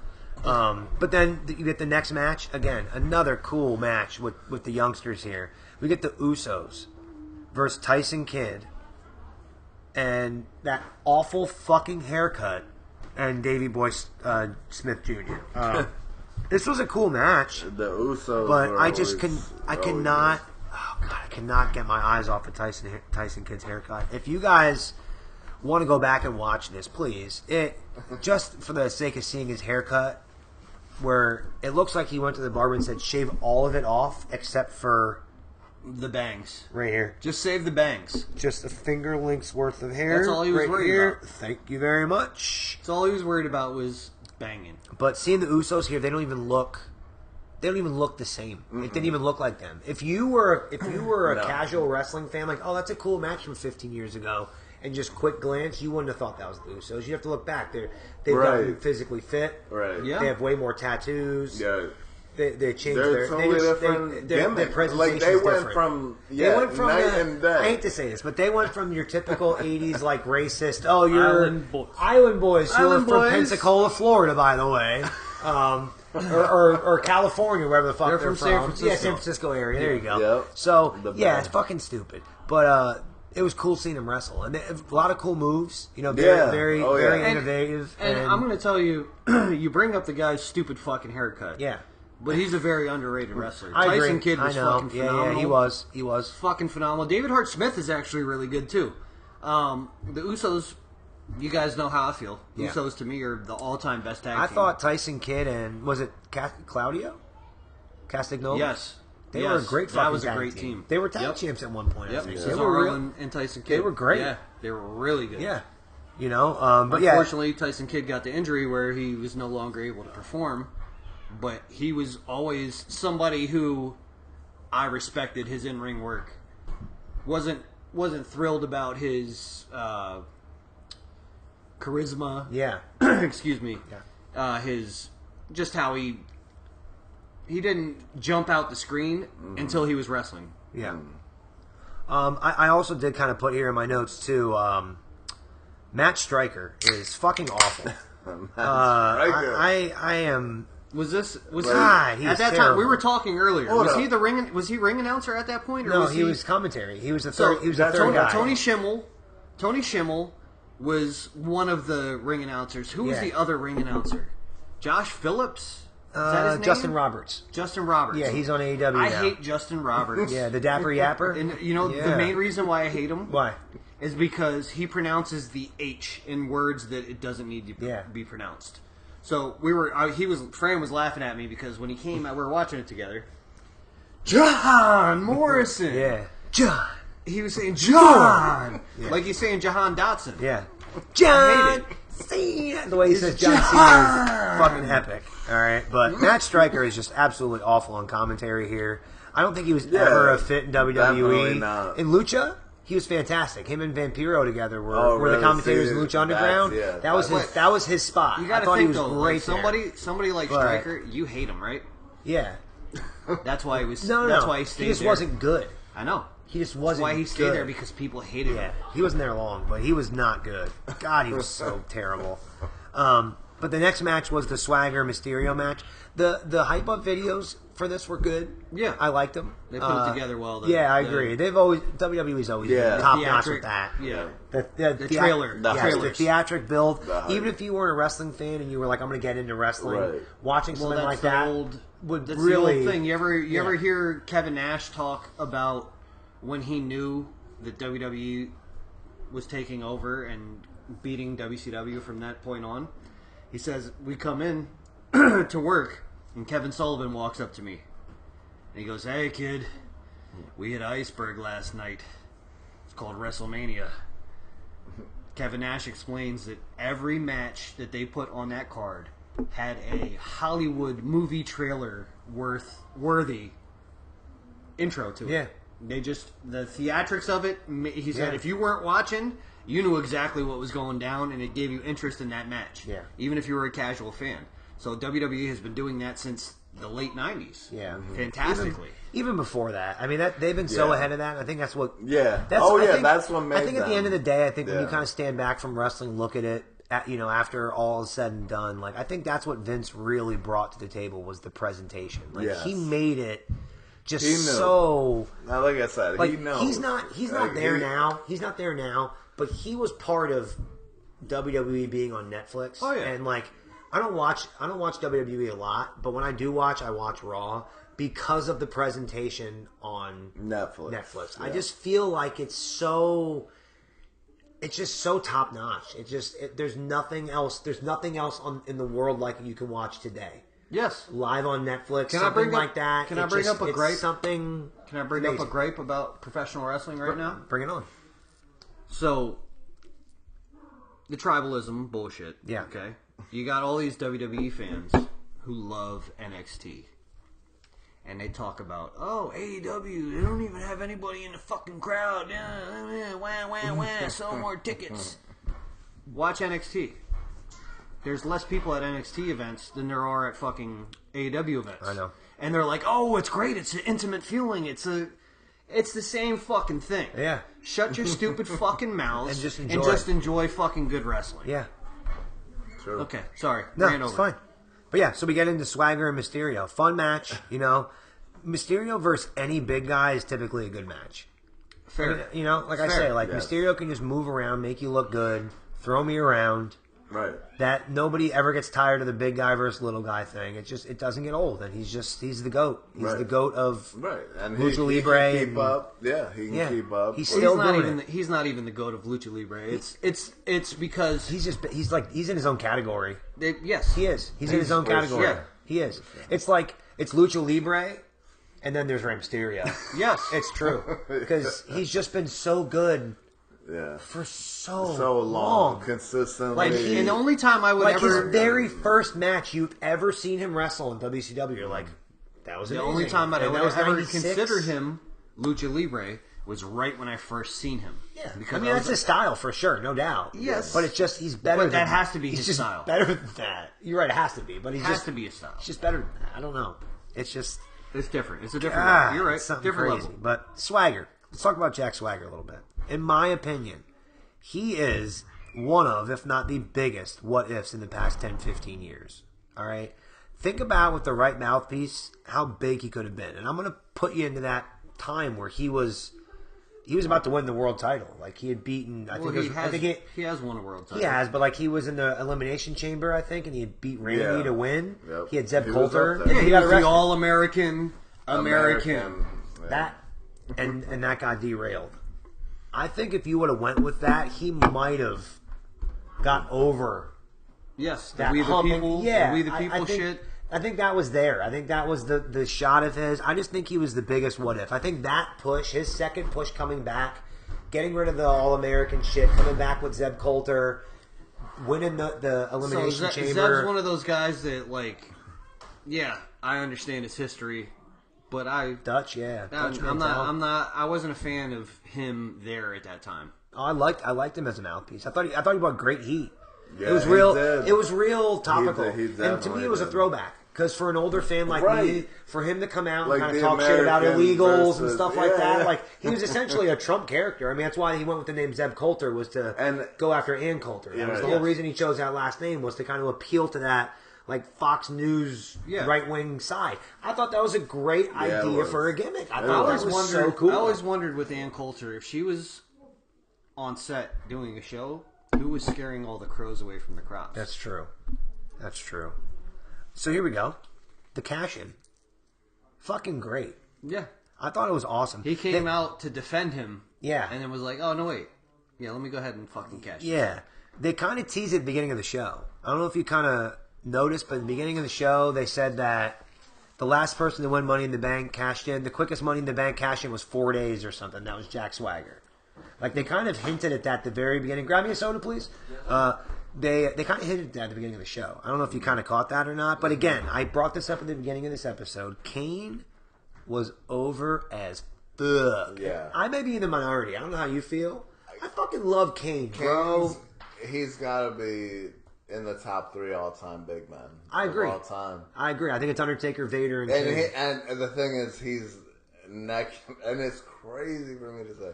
But then you get the next match again. Another cool match with the youngsters here. We get the Usos versus Tyson Kidd. And that awful fucking haircut and Davey Boy Smith Jr. This was a cool match, The Usos, but were I just always- cannot. Oh god, I cannot get my eyes off of Tyson Kidd's haircut. If you guys want to go back and watch this, please. It just for the sake of seeing his haircut, where it looks like he went to the barber and said, "Shave all of it off except for The bangs. right here." Just save the bangs. Just a finger length's worth of hair. That's all he was right worried here. about. Thank you very much. That's all he was worried about was banging. But seeing the Usos here, they don't even look the same. It didn't even look like them. If you were a casual wrestling fan, like, oh, that's a cool match from 15 years ago, and just quick glance, you wouldn't have thought that was the Usos. You have to look back. They've gotten physically fit. Right. Yeah. They have way more tattoos. Yeah. They changed They're their totally different their gimmicks. presentation Like, they is went different. from They went from night the, and day. I hate to say this, but they went from your typical 80s like racist. Oh, you're Island boys. who Island are from boys. Pensacola, Florida, by the way, or California, wherever the fuck They're they're from San Francisco. Yeah, San Francisco area. There you go. Yep. So The yeah, best. it's fucking stupid, but it was cool seeing them wrestle, and a lot of cool moves. You know, very yeah. innovative. And I'm going to tell you, you bring up the guy's stupid fucking haircut. yeah. But he's a very underrated wrestler. I agree. Tyson Kidd was I know. fucking phenomenal. Yeah, he was. Fucking phenomenal. David Hart Smith is actually really good too. The Usos, you guys know how I feel. Yeah. Usos to me are the all-time best tag I team. thought Tyson Kidd and was it Claudio Castagnoli? Yes. They Yes. were a great fucking That was a tag great team. team. They were tag Yep. champs at one point. I Yep. think. Cesaro They were real. and Tyson Kidd. They were great. Yeah, they were really good. Yeah. You know, but yeah. Unfortunately, Tyson Kidd got the injury where he was no longer able to perform. But he was always somebody who I respected his in-ring work. Wasn't thrilled about his charisma. Yeah. Excuse me. Yeah. His just how he didn't jump out the screen until he was wrestling. Yeah. I also did kind of put here in my notes too. Matt Stryker is fucking awful. I am. Was God, he at was that time? terrible. We were talking earlier. Hold was up. he the ring? Was he ring announcer at that point? Or No, was he was commentary. He was the So third. He was the that's third Tony- guy. Tony Schimmel was one of the ring announcers. Who was Yeah. the other ring announcer? Josh Phillips. Is that his name? Justin Roberts. Justin Roberts. Yeah, he's on AEW I now. hate Justin Roberts. Yeah, the Dapper Yapper. And you know Yeah. the main reason why I hate him Why? is because he pronounces the H in words that it doesn't need to Yeah. be pronounced. So Fran was laughing at me because when he came out, we were watching it together. John Morrison. Yeah. John. He was saying John, like he's saying Jahan Dotson. Yeah. I John hate Cena. The way he It's says John Cena is fucking epic. All right, but Matt Stryker is just absolutely awful on commentary here. I don't think he was ever a fit in definitely WWE. not. In Lucha, he was fantastic. Him and Vampiro together were really? the commentators in See, Lucha Underground. that's- That was his spot. You I got to thought he think was though, great like there. somebody like But- Stryker, you hate him, right? Yeah. That's why he was. No, that's no. why he stayed He just there. wasn't good. I know. He just That's wasn't. why he stayed good. there because people hated Yeah, him. he wasn't there long, but he was not good. God, he was so terrible. But the next match was the Swagger Mysterio match. The hype up videos for this were good. Yeah. I liked them. They put it together well. Yeah, I agree. They've always WWE's always been top notch with that. Yeah. The trailer. The yes, hype. the theatric build. The hype. Even if you weren't a wrestling fan and you were like, I'm going to get into wrestling, Right. watching Well, something that's like the that old. would That's really the old thing. You ever Yeah. hear Kevin Nash talk about when he knew that WWE was taking over and beating WCW from that point on? He says, we come in to work, and Kevin Sullivan walks up to me. And he goes, "Hey, kid, we hit iceberg last night. It's called WrestleMania." Kevin Nash explains that every match that they put on that card had a Hollywood movie trailer worthy intro to it. Yeah. They just, the theatrics of it, he said, Yeah. if you weren't watching, you knew exactly what was going down, and it gave you interest in that match. Yeah. Even if you were a casual fan. So WWE has been doing that since the late 90s. Yeah. Fantastically. Even before that. I mean, they've been so Yeah. ahead of that. I think that's what... Yeah. That's, Oh, I yeah, think, that's what made I think at the them. end of the day, I think when you Yeah. kind of stand back from wrestling, look at it, after all is said and done, like, I think that's what Vince really brought to the table was the presentation. Like, Yes. he made it just He knew. so... Now, like I said, Like, he knows. he's not Like, there now. He's not there now, but he was part of WWE being on Netflix. Oh, yeah. And like I don't watch WWE a lot, but when I do watch, I watch Raw because of the presentation on Netflix. I Yeah. just feel like it's just so top notch. There's nothing else in the world like you can watch today. Yes. Live on Netflix, Can I something bring up- like that. can I bring up a it's gripe? Something. Can I bring up a amazing. gripe about professional wrestling right now? Bring it on. So, the tribalism bullshit. Yeah. Okay. You got all these WWE fans who love NXT. And they talk about, oh, AEW, they don't even have anybody in the fucking crowd. Wah, wah, wah, sell more tickets. Watch NXT. There's less people at NXT events than there are at fucking AEW events. I know. And they're like, oh, it's great. It's an intimate feeling. It's the same fucking thing. Yeah. Shut your stupid fucking mouths And just and just enjoy fucking good wrestling. Yeah. True. Okay, sorry. No, ran it's over. fine. But yeah, so we get into Swagger and Mysterio. Fun match, you know. Mysterio versus any big guy is typically a good match. Fair. You know, like I Fair. say, like Yes. Mysterio can just move around, make you look good, throw me around. Right. That nobody ever gets tired of the big guy versus little guy thing. It doesn't get old, and he's the goat. He's Right. the goat of Right. And Lucha he Libre can keep and- up. Yeah, he can Yeah. keep up. He's Well, still doing it. he's not even the goat of Lucha Libre. It's because He's in his own category. yes. He is. He's in his own for category. sure. He is. It's like it's Lucha Libre, and then there's Rey Mysterio. Yes. It's true because he's just been so good Yeah. for so long, consistently. Like, And the only time I would Like ever his very first match you've ever seen him wrestle in WCW, you're like, that was the amazing. only time I'd And that ever, was ever 96. considered him Lucha Libre was right when I first seen him. Yeah, Because I mean that's his style for sure, no doubt. Yes. but it's just he's better. But that than, has to be he's his just style. Better than that. You're right, it has to be. But he's has just to be a style. He's just better than that. I don't know. It's just It's different. It's a different level. You're right. it's something Different crazy. level. But Swagger. Let's talk about Jack Swagger a little bit. In my opinion, he is one of, if not the biggest, what ifs in the past 10, 15 years. All right? Think about with the right mouthpiece how big he could have been. And I'm going to put you into that time where he was about to win the world title. Like he had beaten, Well, he has won a world title. he has, but like he was in the elimination chamber, I think, and he had beat Randy Yeah. to win. Yep. He had Zeb He was Coulter. up there. Yeah, he got was the arrested. All-American American. Yeah. That and that got derailed. I think if you would have went with that, he might have got over Yes, the that We the humming. People, Yeah, the We the I People think, shit. I think that was there. I think that was the shot of his. I just think he was the biggest what if. I think that push, his second push coming back, getting rid of the All American shit, coming back with Zeb Coulter, winning the elimination chamber. Zeb's one of those guys that, like, yeah, I understand his history, but Dutch, yeah. Dutch Mantel. I wasn't a fan of him there at that time. Oh, I liked him as a mouthpiece. I thought he brought great heat. Yeah, it was he real. did. It was real topical. He And to me, definitely it was a did. throwback. Because for an older fan like Right. me, for him to come out Like and kind of the talk shit about American illegals and versus- stuff like yeah, that, yeah. like he was essentially a Trump character. I mean, that's why he went with the name Zeb Coulter was to And- go after Ann Coulter. That was Yeah, the whole yes. reason he chose that last name was to kind of appeal to that like Fox News Yeah. right wing side. I thought that was a great it idea was. for a gimmick. I It thought was. that was so cool. I always wondered with Ann Coulter if she was on set doing a show, who was scaring all the crows away from the crops? That's true. That's true. So here we go. The cash-in. Fucking great. Yeah, I thought it was awesome. he came out to defend him. Yeah. and then was like, "Oh no, wait, yeah, let me go ahead and fucking cash." it." Yeah. They kind of teased it at the beginning of the show. I don't know if you kind of noticed, but at the beginning of the show, they said that The last person to win Money in the Bank cashed in. The quickest Money in the Bank cash in was 4 days or something. That was Jack Swagger. Like, they kind of hinted at that at the very beginning. Grab me a soda, please. They kind of hinted at that at the beginning of the show. I don't know if you kind of caught that or not. But again, I brought this up at the beginning of this episode. Kane was over as fuck. Yeah. I may be in the minority. I don't know how you feel. I fucking love Kane, bro. He's got to be in the top 3 all-time big men. I agree. All time. I agree. I think it's Undertaker, Vader, and Kane. And the thing is, he's neck, and it's crazy for me to say,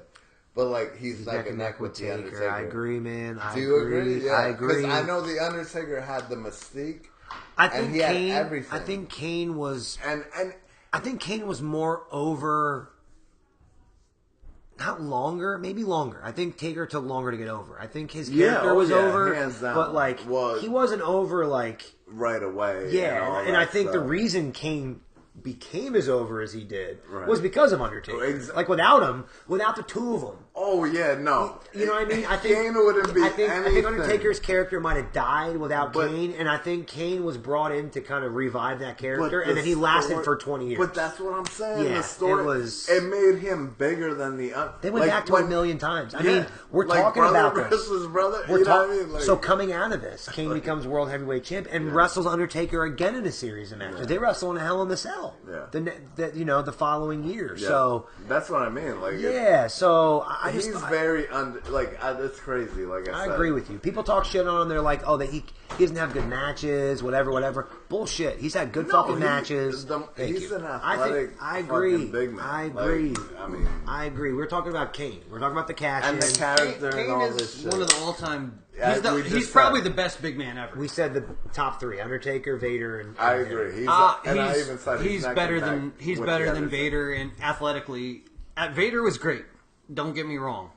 but like he's neck and neck with the Undertaker. I agree, man. Do you agree? Yeah, I agree. Because I know the Undertaker had the mystique. I think and he Kane. had everything. I think Kane was. And I think Kane was more over. Not longer, maybe longer. I think Taker took longer to get over. I think his character was over, hands down. but like he wasn't over like right away. Yeah, and I think the reason Kane became as over as he did was because of Undertaker. Like without him, without the two of them. Oh yeah, no. You know what I mean? I think Kane wouldn't be. I think Undertaker's character might have died without Kane, and I think Kane was brought in to kind of revive that character, and then he lasted for 20 years. But that's what I'm saying. Yeah, the story it made him bigger than the. They went back to it a million times. I mean, we're talking about this. Brother, you know what I mean? So coming out of this, Kane becomes world heavyweight champ and wrestles Undertaker again in a series of matches. Yeah. They wrestle in a Hell in a Cell. Yeah. The following year. Yeah. So that's what I mean. Like so he's very it's crazy. Like I said. agree with you. People talk shit on him. They're like, oh, he doesn't have good matches, whatever. Bullshit. He's had good fucking matches. He's an athletic. I agree. Big man. I agree. Like, I agree. We're talking about Kane. We're talking about the cash and the character Kane and all is this shit. One of the all-time. He's probably the best big man ever. We said the top 3: Undertaker, Vader, and I agree. I even said he's better than Vader, and athletically, Vader was great. Don't get me wrong,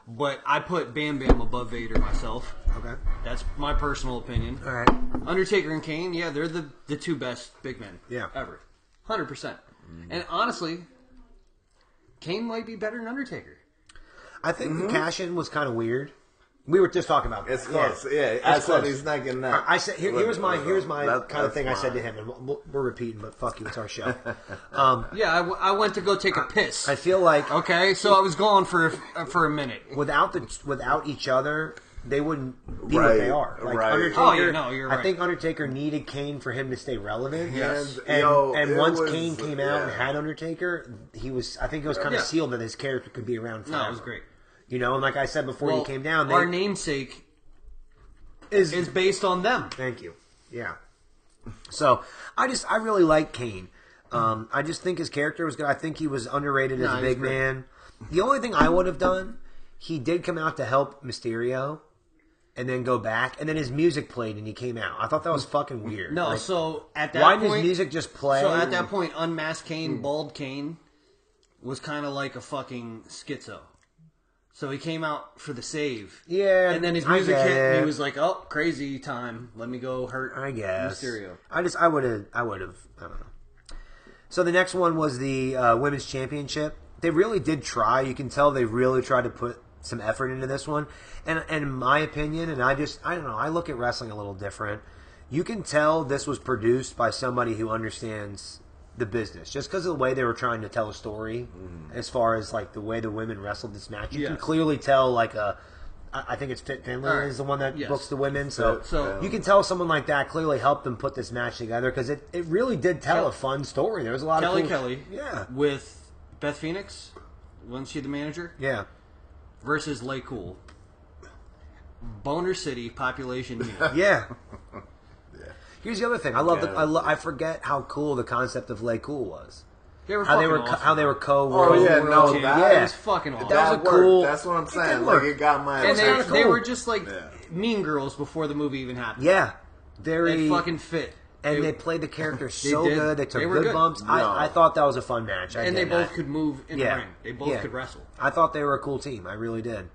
but I put Bam Bam above Vader myself. Okay, that's my personal opinion. All right, Undertaker and Kane, they're the 2 best big men ever, 100%. And honestly, Kane might be better than Undertaker. I think the cash-in was kind of weird. We were just talking about it's close. Yeah, I said he's not getting that. I said here's my kind of thing. I said to him, and we're repeating, but fuck you, it's our show. I went to go take a piss. I feel like so I was gone for a minute. Without each other, they wouldn't be what they are. Like Undertaker, you're right. I think Undertaker needed Kane for him to stay relevant. Yes. And once Kane came out and had Undertaker, I think it was kind of sealed that his character could be around forever. No, it was great. You know, and like I said before you came down, our namesake is based on them. Thank you. Yeah. So I really like Kane. I just think his character was good. I think he was underrated as a big man. The only thing I would have done, he did come out to help Mysterio, and then go back, and then his music played and he came out. I thought that was fucking weird. No, so at that why point, did his music just play? So at that point, Unmasked Kane, Bald Kane, was kind of like a fucking schizo. So he came out for the save. Yeah. And then his music hit and he was like, oh, crazy time. Let me go hurt Mysterio. I would have, I don't know. So the next one was the Women's Championship. They really did try. You can tell they really tried to put some effort into this one. And in my opinion, and I don't know, I look at wrestling a little different. You can tell this was produced by somebody who understands the business, just because of the way they were trying to tell a story, as far as like the way the women wrestled this match. You can clearly tell, like I think it's Fit Finlay is the one that books the women, so you can tell someone like that clearly helped them put this match together, because it really did tell a fun story. There was a lot of Kelly, with Beth Phoenix, wasn't she the manager? Yeah, versus Lay Cool, Boner City, population unit. Yeah. Here's the other thing. I forget how cool the concept of Lay Cool was. How they were co. Oh yeah, no, that was fucking awesome. That was cool. That's what I'm saying. It got my. And they were just like Mean Girls before the movie even happened. Yeah, they fucking fit. And they played the characters so good. They took good bumps. I thought that was a fun match. And they both could move in the ring. They both could wrestle. I thought they were a cool team. I really did.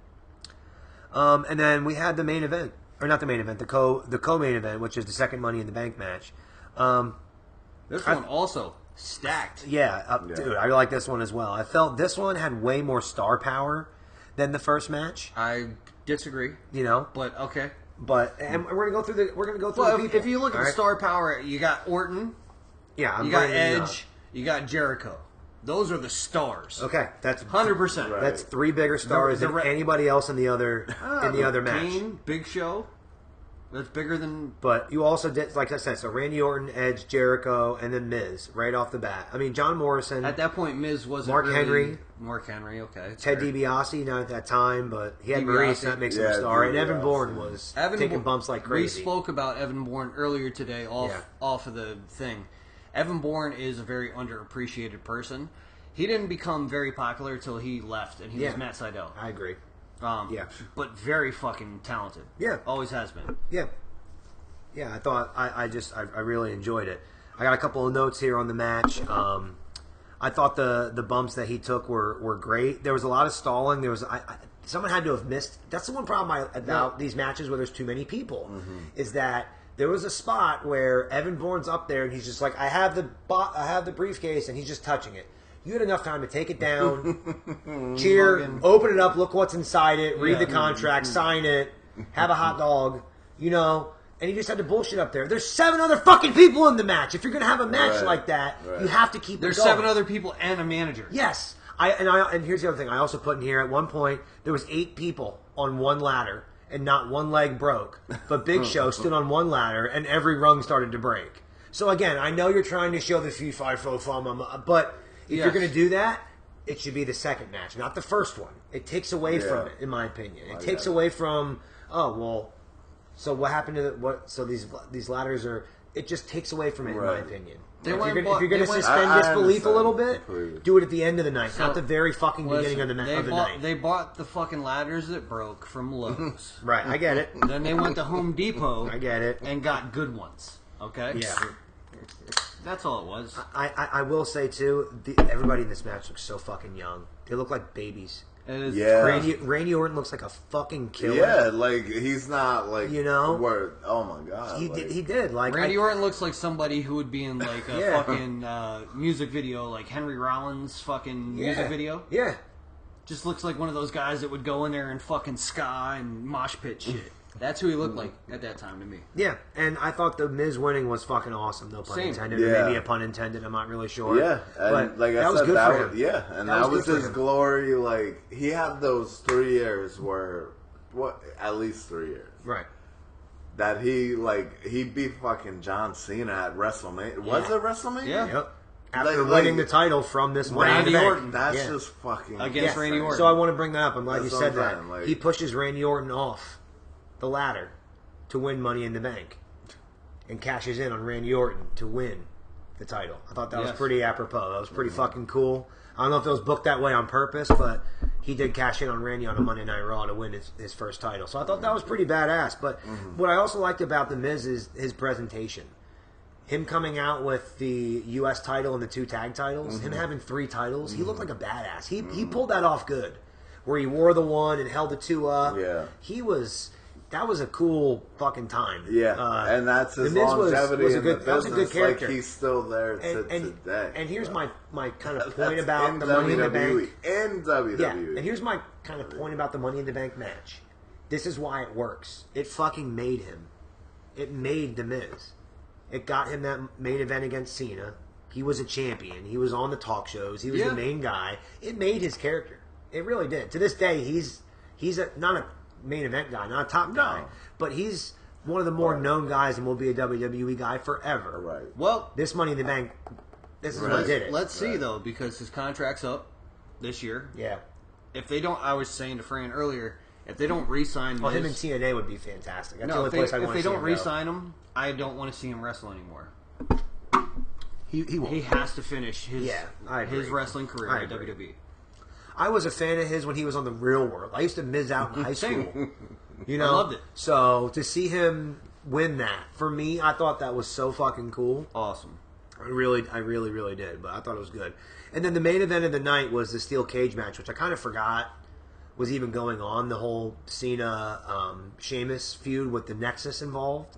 And then we had the main event. Or not the main event, the co-main event, which is the second Money in the Bank match. This one also stacked. Yeah, dude, I like this one as well. I felt this one had way more star power than the first match. I disagree. You know, but okay. And we're gonna go through the people. If you look at the star power, you got Orton, Yeah, You got bringing it up. Edge. You got Jericho. Those are the stars. Okay, that's 100%. Right. That's 3 bigger stars than anybody else in the other match. Kane, Big Show. That's bigger than. But you also did, like I said, so Randy Orton, Edge, Jericho, and then Miz right off the bat. I mean, John Morrison, At that point, Miz wasn't Mark really, Henry. Mark Henry, okay. Ted fair. DiBiase, not at that time, but he had DiBiase. Maurice, that makes him a Yeah, star. And Evan DiBiase. Bourne was Evan taking Bo- bumps like crazy. We spoke about Evan Bourne earlier today Yeah. off of the thing. Evan Bourne is a very underappreciated person. He didn't become very popular until he left, and he Yeah. was Matt Sydal. I agree. Yeah. But very fucking talented. Yeah. Always has been. Yeah. Yeah, I thought, I really enjoyed it. I got a couple of notes here on the match. I thought the bumps that he took were great. There was a lot of stalling. There was someone had to have missed. That's the one problem about these matches where there's too many people, is that there was a spot where Evan Bourne's up there and he's just like, I have the briefcase, and he's just touching it. You had enough time to take it down, cheer, open it up, look what's inside it, read the contract, sign it, have a hot dog, and he just had to bullshit up there. There's 7 other fucking people in the match. If you're going to have a match like that, you have to keep There's it going. 7 other people and a manager. Yes. And here's the other thing. I also put in here, at one point, there was 8 people on one ladder, and not one leg broke. But Big Show stood on one ladder, and every rung started to break. So again, I know you're trying to show the fee fi fo fum, but if you're going to do that, it should be the second match, not the first one. It takes away from it, in my opinion. It takes away from, so what happened to so these ladders are, it just takes away from it, in my opinion. If you're going to suspend disbelief a little bit, do it at the end of the night, not the very fucking beginning of the night. They bought the fucking ladders that broke from Lowe's. Right, I get it. Then they went to Home Depot. I get it. And got good ones. Okay? Yeah. That's all it was. I will say, too, everybody in this match looks so fucking young. They look like babies. It is Randy Orton looks like a fucking killer. Yeah, like, he's not, like, word. Oh, my God. He did. Like, Randy Orton looks like somebody who would be in, like, a fucking music video, like Henry Rollins' fucking music video. Yeah. Just looks like one of those guys that would go in there and fucking ska and mosh pit shit. That's who he looked like at that time to me. Yeah, and I thought the Miz winning was fucking awesome. No pun intended. Yeah. Maybe a pun intended. I'm not really sure. Yeah, and but like I that said, was good for him. Yeah, and that was his glory. Like, he had those 3 years where, at least 3 years. Right. That he beat fucking John Cena at WrestleMania. Was it WrestleMania? Yeah. Yep. After winning the title from this Randy Orton. That's just fucking... Against Randy Orton. So I want to bring that up. I'm glad That's you said what I'm that. saying, like- He pushes Randy Orton off the ladder to win Money in the Bank and cashes in on Randy Orton to win the title. I thought that was pretty apropos. That was pretty fucking cool. I don't know if it was booked that way on purpose, but he did cash in on Randy on a Monday Night Raw to win his first title. So I thought that was pretty badass. But what I also liked about The Miz is his presentation. Him coming out with the U.S. title and the 2 tag titles, him having 3 titles, he looked like a badass. He pulled that off good, where he wore the 1 and held the 2 up. Yeah. That was a cool fucking time. Yeah, and that's his longevity was a in good, the that was a good business. character. Like, he's still there today. And here's my kind of point That's about in the Money in the WWE. Bank. In WWE. Yeah, and here's my kind of point about the Money in the Bank match. This is why it works. It fucking made him. It made The Miz. It got him that main event against Cena. He was a champion. He was on the talk shows. He was the main guy. It made his character. It really did. To this day, he's not a main event guy, not a top guy, but he's one of the more known guys and will be a WWE guy forever. Right. Well, this Money in the Bank, this is what did it. Let's see, though, because his contract's up this year. Yeah. If they don't, I was saying to Fran earlier, if they don't re-sign him and TNA would be fantastic. That's the only place I want to see him. If they don't re-sign him, I don't want to see him wrestle anymore. He won't. He has to finish his wrestling career at agree. WWE. I was a fan of his when he was on the Real World. I used to miss out in high school. I loved it. So to see him win that, for me, I thought that was so fucking cool. Awesome. I really did. But I thought it was good. And then the main event of the night was the steel cage match, which I kind of forgot was even going on. The whole Cena Sheamus feud with the Nexus involved.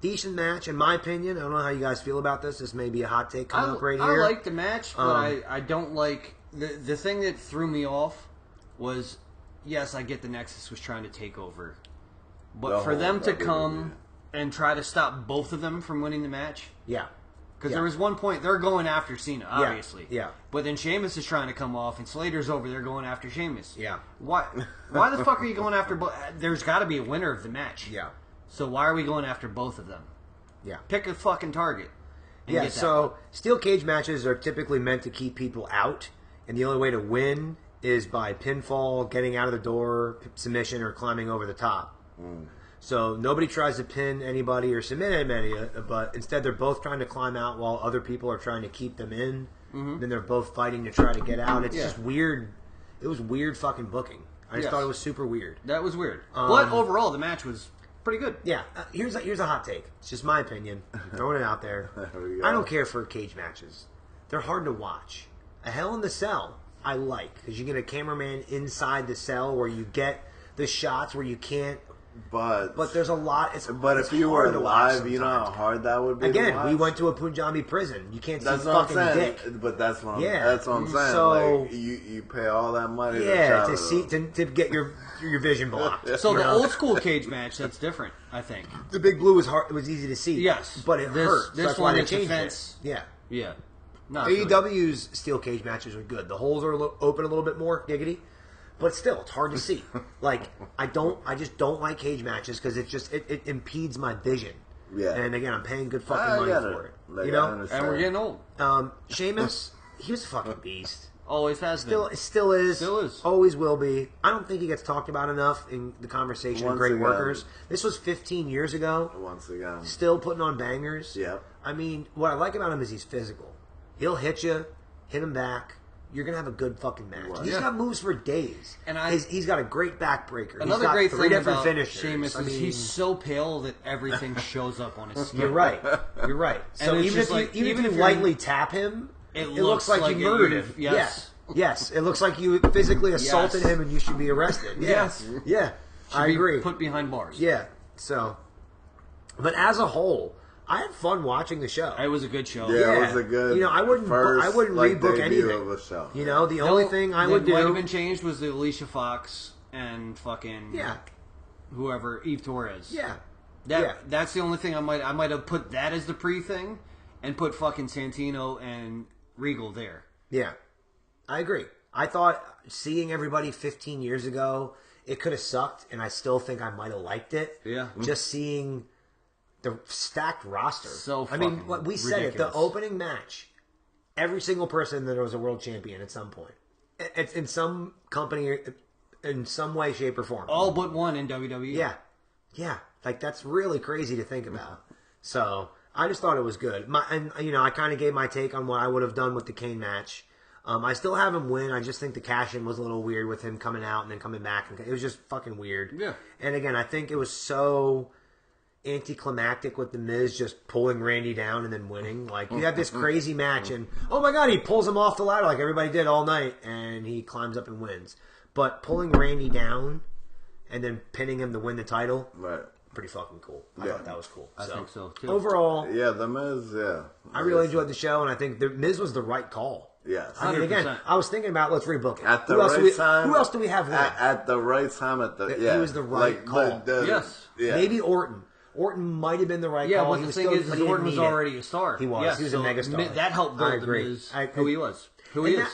Decent match, in my opinion. I don't know how you guys feel about this. This may be a hot take coming up right here. I like the match, but I don't like... The thing that threw me off was, yes, I get the Nexus was trying to take over. But for them to come and try to stop both of them from winning the match... Yeah. Because there was one point they're going after Cena, obviously. Yeah. But then Sheamus is trying to come off, and Slater's over there going after Sheamus. Yeah. Why the fuck are you going after both? There's got to be a winner of the match. Yeah. So why are we going after both of them? Yeah. Pick a fucking target. Yeah, so steel cage matches are typically meant to keep people out, and the only way to win is by pinfall, getting out of the door, submission, or climbing over the top. So nobody tries to pin anybody or submit anybody, but instead they're both trying to climb out while other people are trying to keep them in. Then they're both fighting to try to get out. It's just weird. It was weird fucking booking. I just thought it was super weird. That was weird. But overall, the match was pretty good. Yeah, here's a hot take. It's just my opinion. I'm throwing it out there. I don't care for cage matches. They're hard to watch. A Hell in the Cell, I like, because you get a cameraman inside the cell where you get the shots where you can't. But there's a lot. But if you were live, you know how hard that would be. Again, we went to a Punjabi prison. You can't see that's what fucking I'm saying. dick. But that's what I'm saying. So like, you pay all that money. to get your vision blocked. So the old school cage match, that's different, I think. The Big Blue was hard. It was easy to see. Yes, but it hurt. This that's one, why they it's changed offense. it. Yeah. Yeah. Not good. AEW's steel cage matches are good. The holes are open a little bit more, giggity. But still, it's hard to see. Like, I just don't like cage matches because it impedes my vision. Yeah. And again, I'm paying good fucking money for it. Like, you know? And we're getting old. Sheamus, he was a fucking beast. Always has been. Still is. Still is. Always will be. I don't think he gets talked about enough in the conversation of great workers. This was 15 years ago. Once again. Still putting on bangers. Yep. I mean, what I like about him is he's physical. He'll hit you, hit him back. You're going to have a good fucking match. Right. He's got moves for days. And he's got a great backbreaker. Another great thing about finishers. Sheamus is he's so pale that everything shows up on his skin. You're right. So even if you lightly tap him, it looks like you murdered him. Yes. Yes. It looks like you physically assaulted him and you should be arrested. Yes. Yeah. I agree. Put behind bars. Yeah. So, but as a whole, I had fun watching the show. It was a good show. Yeah, it was a good. You know, I wouldn't rebook anything. Of a show. You know, the only thing I would do might have been changed was the Alicia Fox and fucking whoever Eve Torres. That's the only thing I might have put that as the pre thing, and put fucking Santino and Regal there. Yeah, I agree. I thought seeing everybody 15 years ago, it could have sucked, and I still think I might have liked it. Yeah, just seeing the stacked roster. So I mean, we said it. The opening match, every single person that was a world champion at some point, it's in some company, in some way, shape, or form. All but one in WWE. Yeah. Like that's really crazy to think about. So I just thought it was good. I kind of gave my take on what I would have done with the Kane match. I still have him win. I just think the cash-in was a little weird with him coming out and then coming back. It was just fucking weird. Yeah. And again, I think it was so anticlimactic with the Miz just pulling Randy down and then winning. Like you have this crazy match and oh my god, he pulls him off the ladder like everybody did all night and he climbs up and wins. But pulling Randy down and then pinning him to win the title, pretty fucking cool. I thought that was cool. I think so too. Overall, the Miz, I really enjoyed the show and I think the Miz was the right call. Yes. I mean, again, I was thinking about let's rebook it. At the time. Who else do we have? At the right time. He was the right call. Yes. Maybe Orton. Orton might have been the right call. But the thing is, Orton was already a star. He was. Yes, he was a megastar. That helped build the Miz who he was.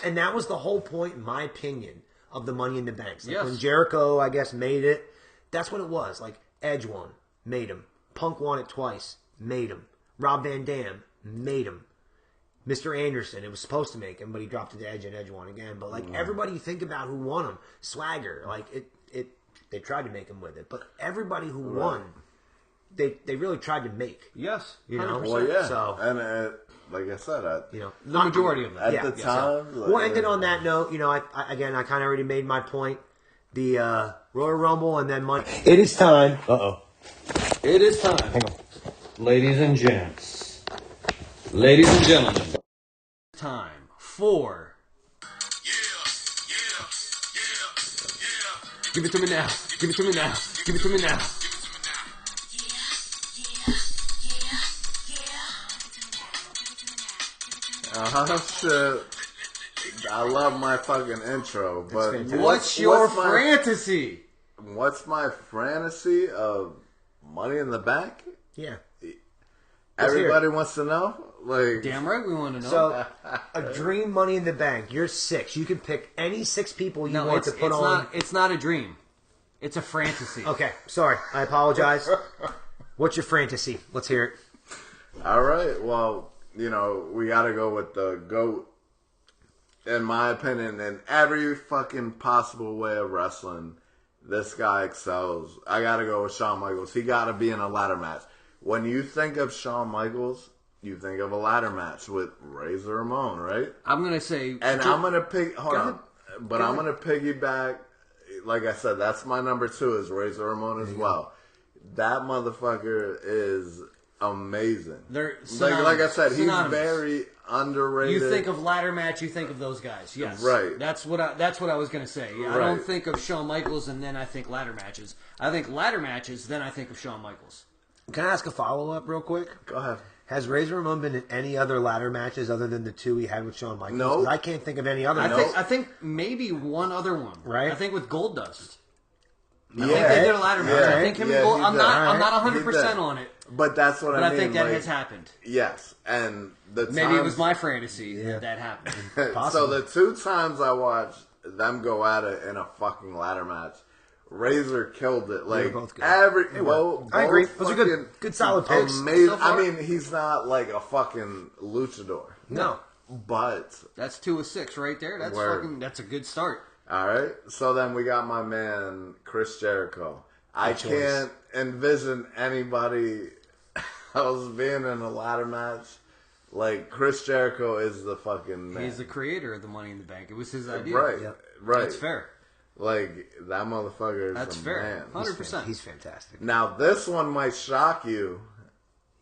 And that was the whole point, in my opinion, of the Money in the Banks. Like when Jericho, I guess, made it, that's what it was. Like, Edge won, made him. Punk won it twice, made him. Rob Van Dam, made him. Mr. Anderson, it was supposed to make him, but he dropped it to Edge and Edge won again. But, like, everybody you think about who won him, Swagger, like, they tried to make him with it. But everybody who won, they really tried to make. Yes. You know? 100%. Well, yeah. So, and like I said, the majority of them. At the time. So, we'll end it on that note. You know, I kind of already made my point. The Royal Rumble and then Money. It is time. It is time. Hang on. Ladies and gents. Ladies and gentlemen. Time for... Give it to me now. Give it to me now. Give it to me now. Shit. I love my fucking intro, but what's your fantasy? What's my fantasy of Money in the Bank? Yeah. Everybody wants to know. Like, Damn right we want to know. So, a dream Money in the Bank. You're 6. You can pick any 6 people you no, want to put on. It's not a dream. It's a fantasy. Okay, sorry. I apologize. What's your fantasy? Let's hear it. all right, well, we got to go with the GOAT. In my opinion, in every fucking possible way of wrestling, this guy excels. I got to go with Shawn Michaels. He got to be in a ladder match. When you think of Shawn Michaels, you think of a ladder match with Razor Ramon, right? I'm gonna say, And I'm gonna pick. Hold ahead. on, but I'm gonna piggyback. Like I said, that's my number 2 is Razor Ramon as well. That motherfucker is amazing. They're Like I said, he's synonymous. very underrated. You think of ladder match, you think of those guys. Yes, Right. That's what I was gonna say. I Right. don't think of Shawn Michaels and then I think ladder matches. I think ladder matches, then I think of Shawn Michaels. Can I ask a follow-up real quick? Go ahead. Has Razor Ramon been in any other ladder matches other than the 2 he had with Shawn Michaels? No. 'Cause I can't think of any other. I think maybe one other one. Right. I think with Goldust. I Yeah, think they did a ladder match. yeah, I think him yeah, and Gold. he I'm did. not He 100% did. on it, But that's what but I I mean. think that like, has happened. Yes, and the Maybe it was times- my fantasy that happened. So Possible. the 2 times I watched them go at it in a fucking ladder match, Razor killed it. Like both good. I agree. Those are good solid picks. Amazing. So far. I mean, he's not like a fucking luchador. No. But That's 2 of 6 right there. Word. That's a good start. all right. So then we got my man Chris Jericho. I choice. can't envision anybody else being in a ladder match. Like Chris Jericho is the fucking man. He's the creator of the Money in the Bank. It was his idea. right, Yep. right. That's fair. Like that motherfucker is That's a fair. man. 100%. He's fantastic. Now this one might shock you.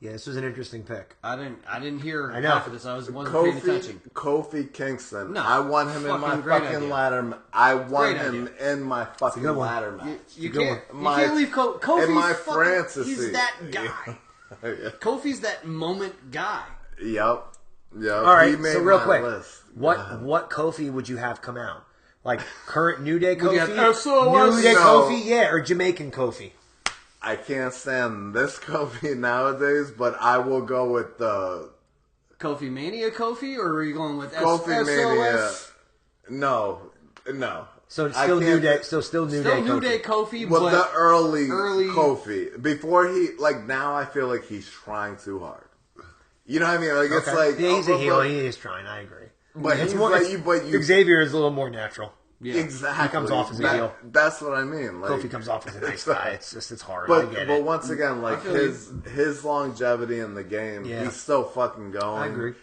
Yeah, this was an interesting pick. I didn't hear I know. half of this. I wasn't paying attention. Kofi Kingston. No, I want him in my fucking great fucking idea. ladder. I want Great him in my fucking good one. ladder match. You good can't. one. You can't leave Kofi's in my fucking, Frantasy. He's that guy. Kofi's that moment guy. Yep. All right, He made so real my quick, list. what Kofi would you have come out? Like current New Day Would you Kofi, have SOS? New Day No. Kofi, yeah, or Jamaican Kofi? I can't stand this Kofi nowadays, but I will go with the Kofi Mania Kofi, or are you going with Kofi SOS? Mania. No. So it's I still New can't- Day, still New Still Day New Kofi. Day Kofi, Well, but the early Kofi. Kofi. Before he, like, now I feel like he's trying too hard. You know what I mean? Like, it's Okay. like... yeah, he's a heel. but- He is trying. I agree. But It's he's more, like, it's- Xavier is a little more natural. yeah. Exactly. He comes off as a That- heel. That's what I mean. Like, Kofi comes off as a nice guy. It's just it's hard. I get But it. once again, like feel his longevity in the game, Yeah. he's still fucking going. I agree.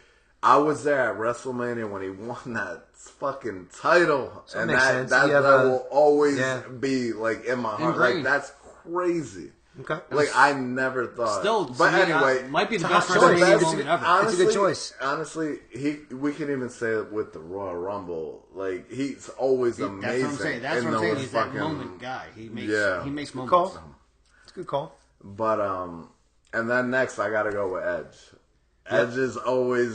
I was there at WrestleMania when he won that fucking title, So it and makes that sense. that, You have that a- will always yeah. be like in my heart. Like Ingrained. that's crazy. Okay. Like I never thought. Still, but to me, anyway, might be the it's a best hot choice. WrestleMania It's a moment good- ever. It's a good choice. Honestly, we can even say it with the Royal Rumble. Like he's always amazing. That's what I'm saying. That's in what I'm saying. those He's that fucking- moment guy. He makes Good moments. call. It's a good call. But and then next I gotta go with Edge. Edge is always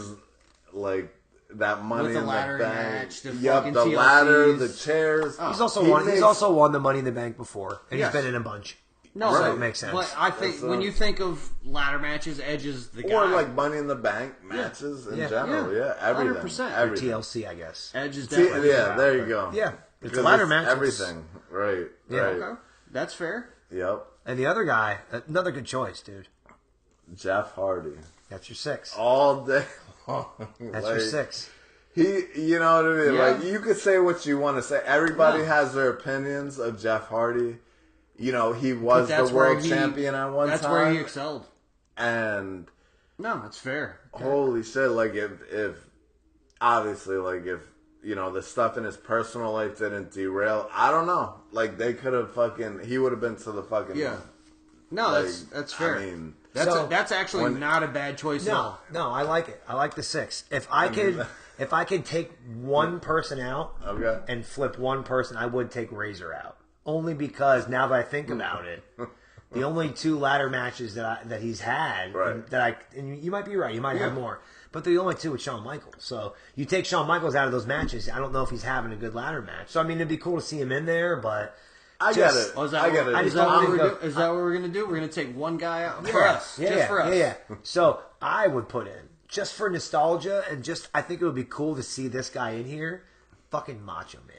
like that money With the in ladder the bank. match, the Yep, fucking the TLCs. ladder, the chairs. He's also He won. makes- He's also won the Money in the Bank before, and Yes. he's been in a bunch. No, So Right. it makes sense. But I think That's, when you think of ladder matches, Edge is the guy. or like money in the bank matches in Yeah. general. Yeah, everything. 100%. Everything. TLC, I guess. Edge is See, definitely the yeah, guy. there you go. Yeah, it's Because a ladder match. It's- Everything. Right. Yeah. Right. Okay. That's fair. Yep. And the other guy, another good choice, dude. Jeff Hardy. That's your 6. All day long. That's your 6. He, you know what I mean? Yeah. Like, you could say what you want to say. Everybody No. has their opinions of Jeff Hardy. You know, he was But that's the where world he- champion at one That's time. where he excelled. And No, that's fair. holy shit, like, if obviously, like, if, you know, the stuff in his personal life didn't derail, I don't know. Like, they could have he would have been to the fucking. Yeah. No, Like, that's fair. I mean, That's actually when- not a bad choice at all. No, I like it. I like the 6. If I could take one person out Okay. and flip one person, I would take Razor out. Only because now that I think about it, the only 2 ladder matches that he's had, Right. and you might be right, you might have more, but the only 2 with Shawn Michaels. So you take Shawn Michaels out of those matches, I don't know if he's having a good ladder match. So I mean, it'd be cool to see him in there, but I just- get it. Oh, is that I what, get it. I is just that don't what think we're of- do- is that what we're gonna do? We're gonna take one guy out for us, yeah, just for us. Yeah. So I would put in just for nostalgia and just I think it would be cool to see this guy in here. Fucking Macho Man.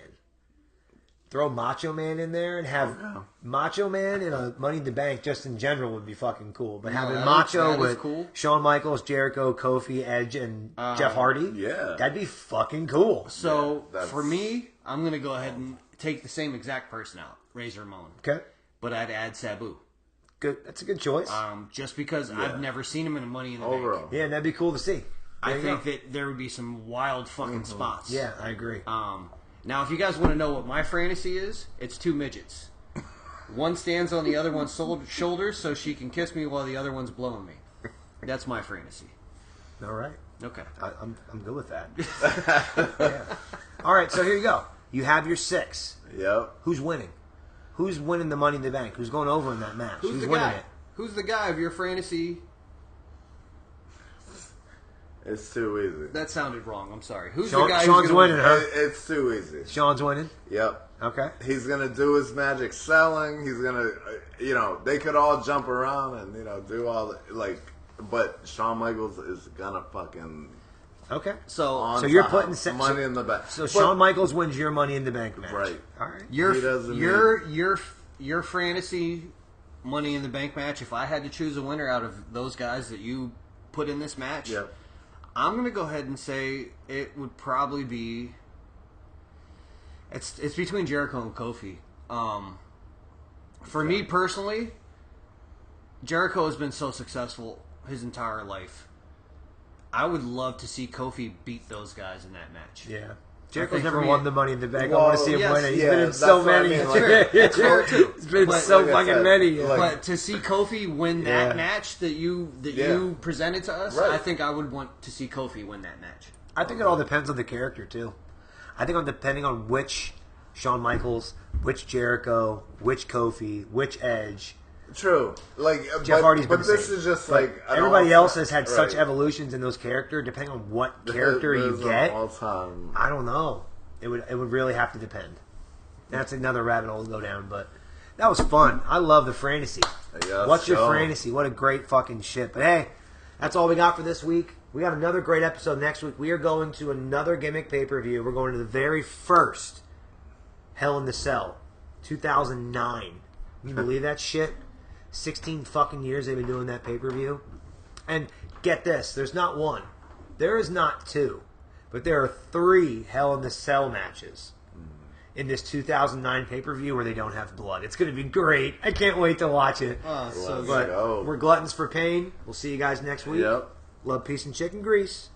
Throw Macho Man in there and have Macho Man in a Money in the Bank just in general would be fucking cool. But having Macho with Shawn Michaels, Jericho, Kofi, Edge, and Jeff Hardy, that'd be fucking cool. So for me, I'm going to go ahead and take the same exact person out, Razor Ramon. Okay. But I'd add Sabu. Good. That's a good choice. Just because I've never seen him in a Money in the Bank. Yeah, that'd be cool to see. I think that there would be some wild fucking spots. Yeah, I agree. Now, if you guys want to know what my fantasy is, it's 2 midgets. One stands on the other one's shoulders so she can kiss me while the other one's blowing me. That's my fantasy. All right. Okay. I'm good with that. Yeah. All right, so here you go. You have your 6. Yep. Who's winning? Who's winning the Money in the Bank? Who's going over in that match? Who's the winning guy? it? Who's the guy of your fantasy? It's too easy. That sounded wrong. I'm sorry. Who's Sean, the guy Sean's who's going to winning, huh? It's too easy. Sean's winning? Yep. Okay. He's going to do his magic selling. He's going to, they could all jump around and, do all the, but Shawn Michaels is going to fucking... Okay. So you're putting... Money in the Bank. So Shawn Michaels wins your Money in the Bank match. Right. All right. Your fantasy Money in the Bank match, if I had to choose a winner out of those guys that you put in this match... Yep. I'm going to go ahead and say it would probably be... It's between Jericho and Kofi. For me personally, Jericho has been so successful his entire life. I would love to see Kofi beat those guys in that match. Yeah. Jericho's never won the Money in the Bank. I Well, want to see him win it. He's been in that's so what I many. mean, It's fair too. He's been But so like I fucking said, many. But to see Kofi win that Yeah. match that you presented to us, Right. I think I would want to see Kofi win that match. I think it all depends on the character, too. I think depending on which Shawn Michaels, which Jericho, which Kofi, which Edge. True. Jeff Hardy's been but this the same. is just Everybody else has had such right. evolutions in those characters, depending on what character you There's an get. all-time. I don't know. It would really have to depend. That's another rabbit hole to go down, but that was fun. I love the fantasy. Yes, What's your sure. fantasy? What a great fucking shit. But hey, that's all we got for this week. We got another great episode next week. We are going to another gimmick pay-per-view. We're going to the very first Hell in the Cell, 2009. Can you believe that shit? 16 fucking years they've been doing that pay-per-view. And get this, there's not one. There is not 2. But there are 3 Hell in the Cell matches in this 2009 pay-per-view where they don't have blood. It's going to be great. I can't wait to watch it. So Let's But go. we're gluttons for pain. We'll see you guys next week. Yep. Love, peace, and chicken grease.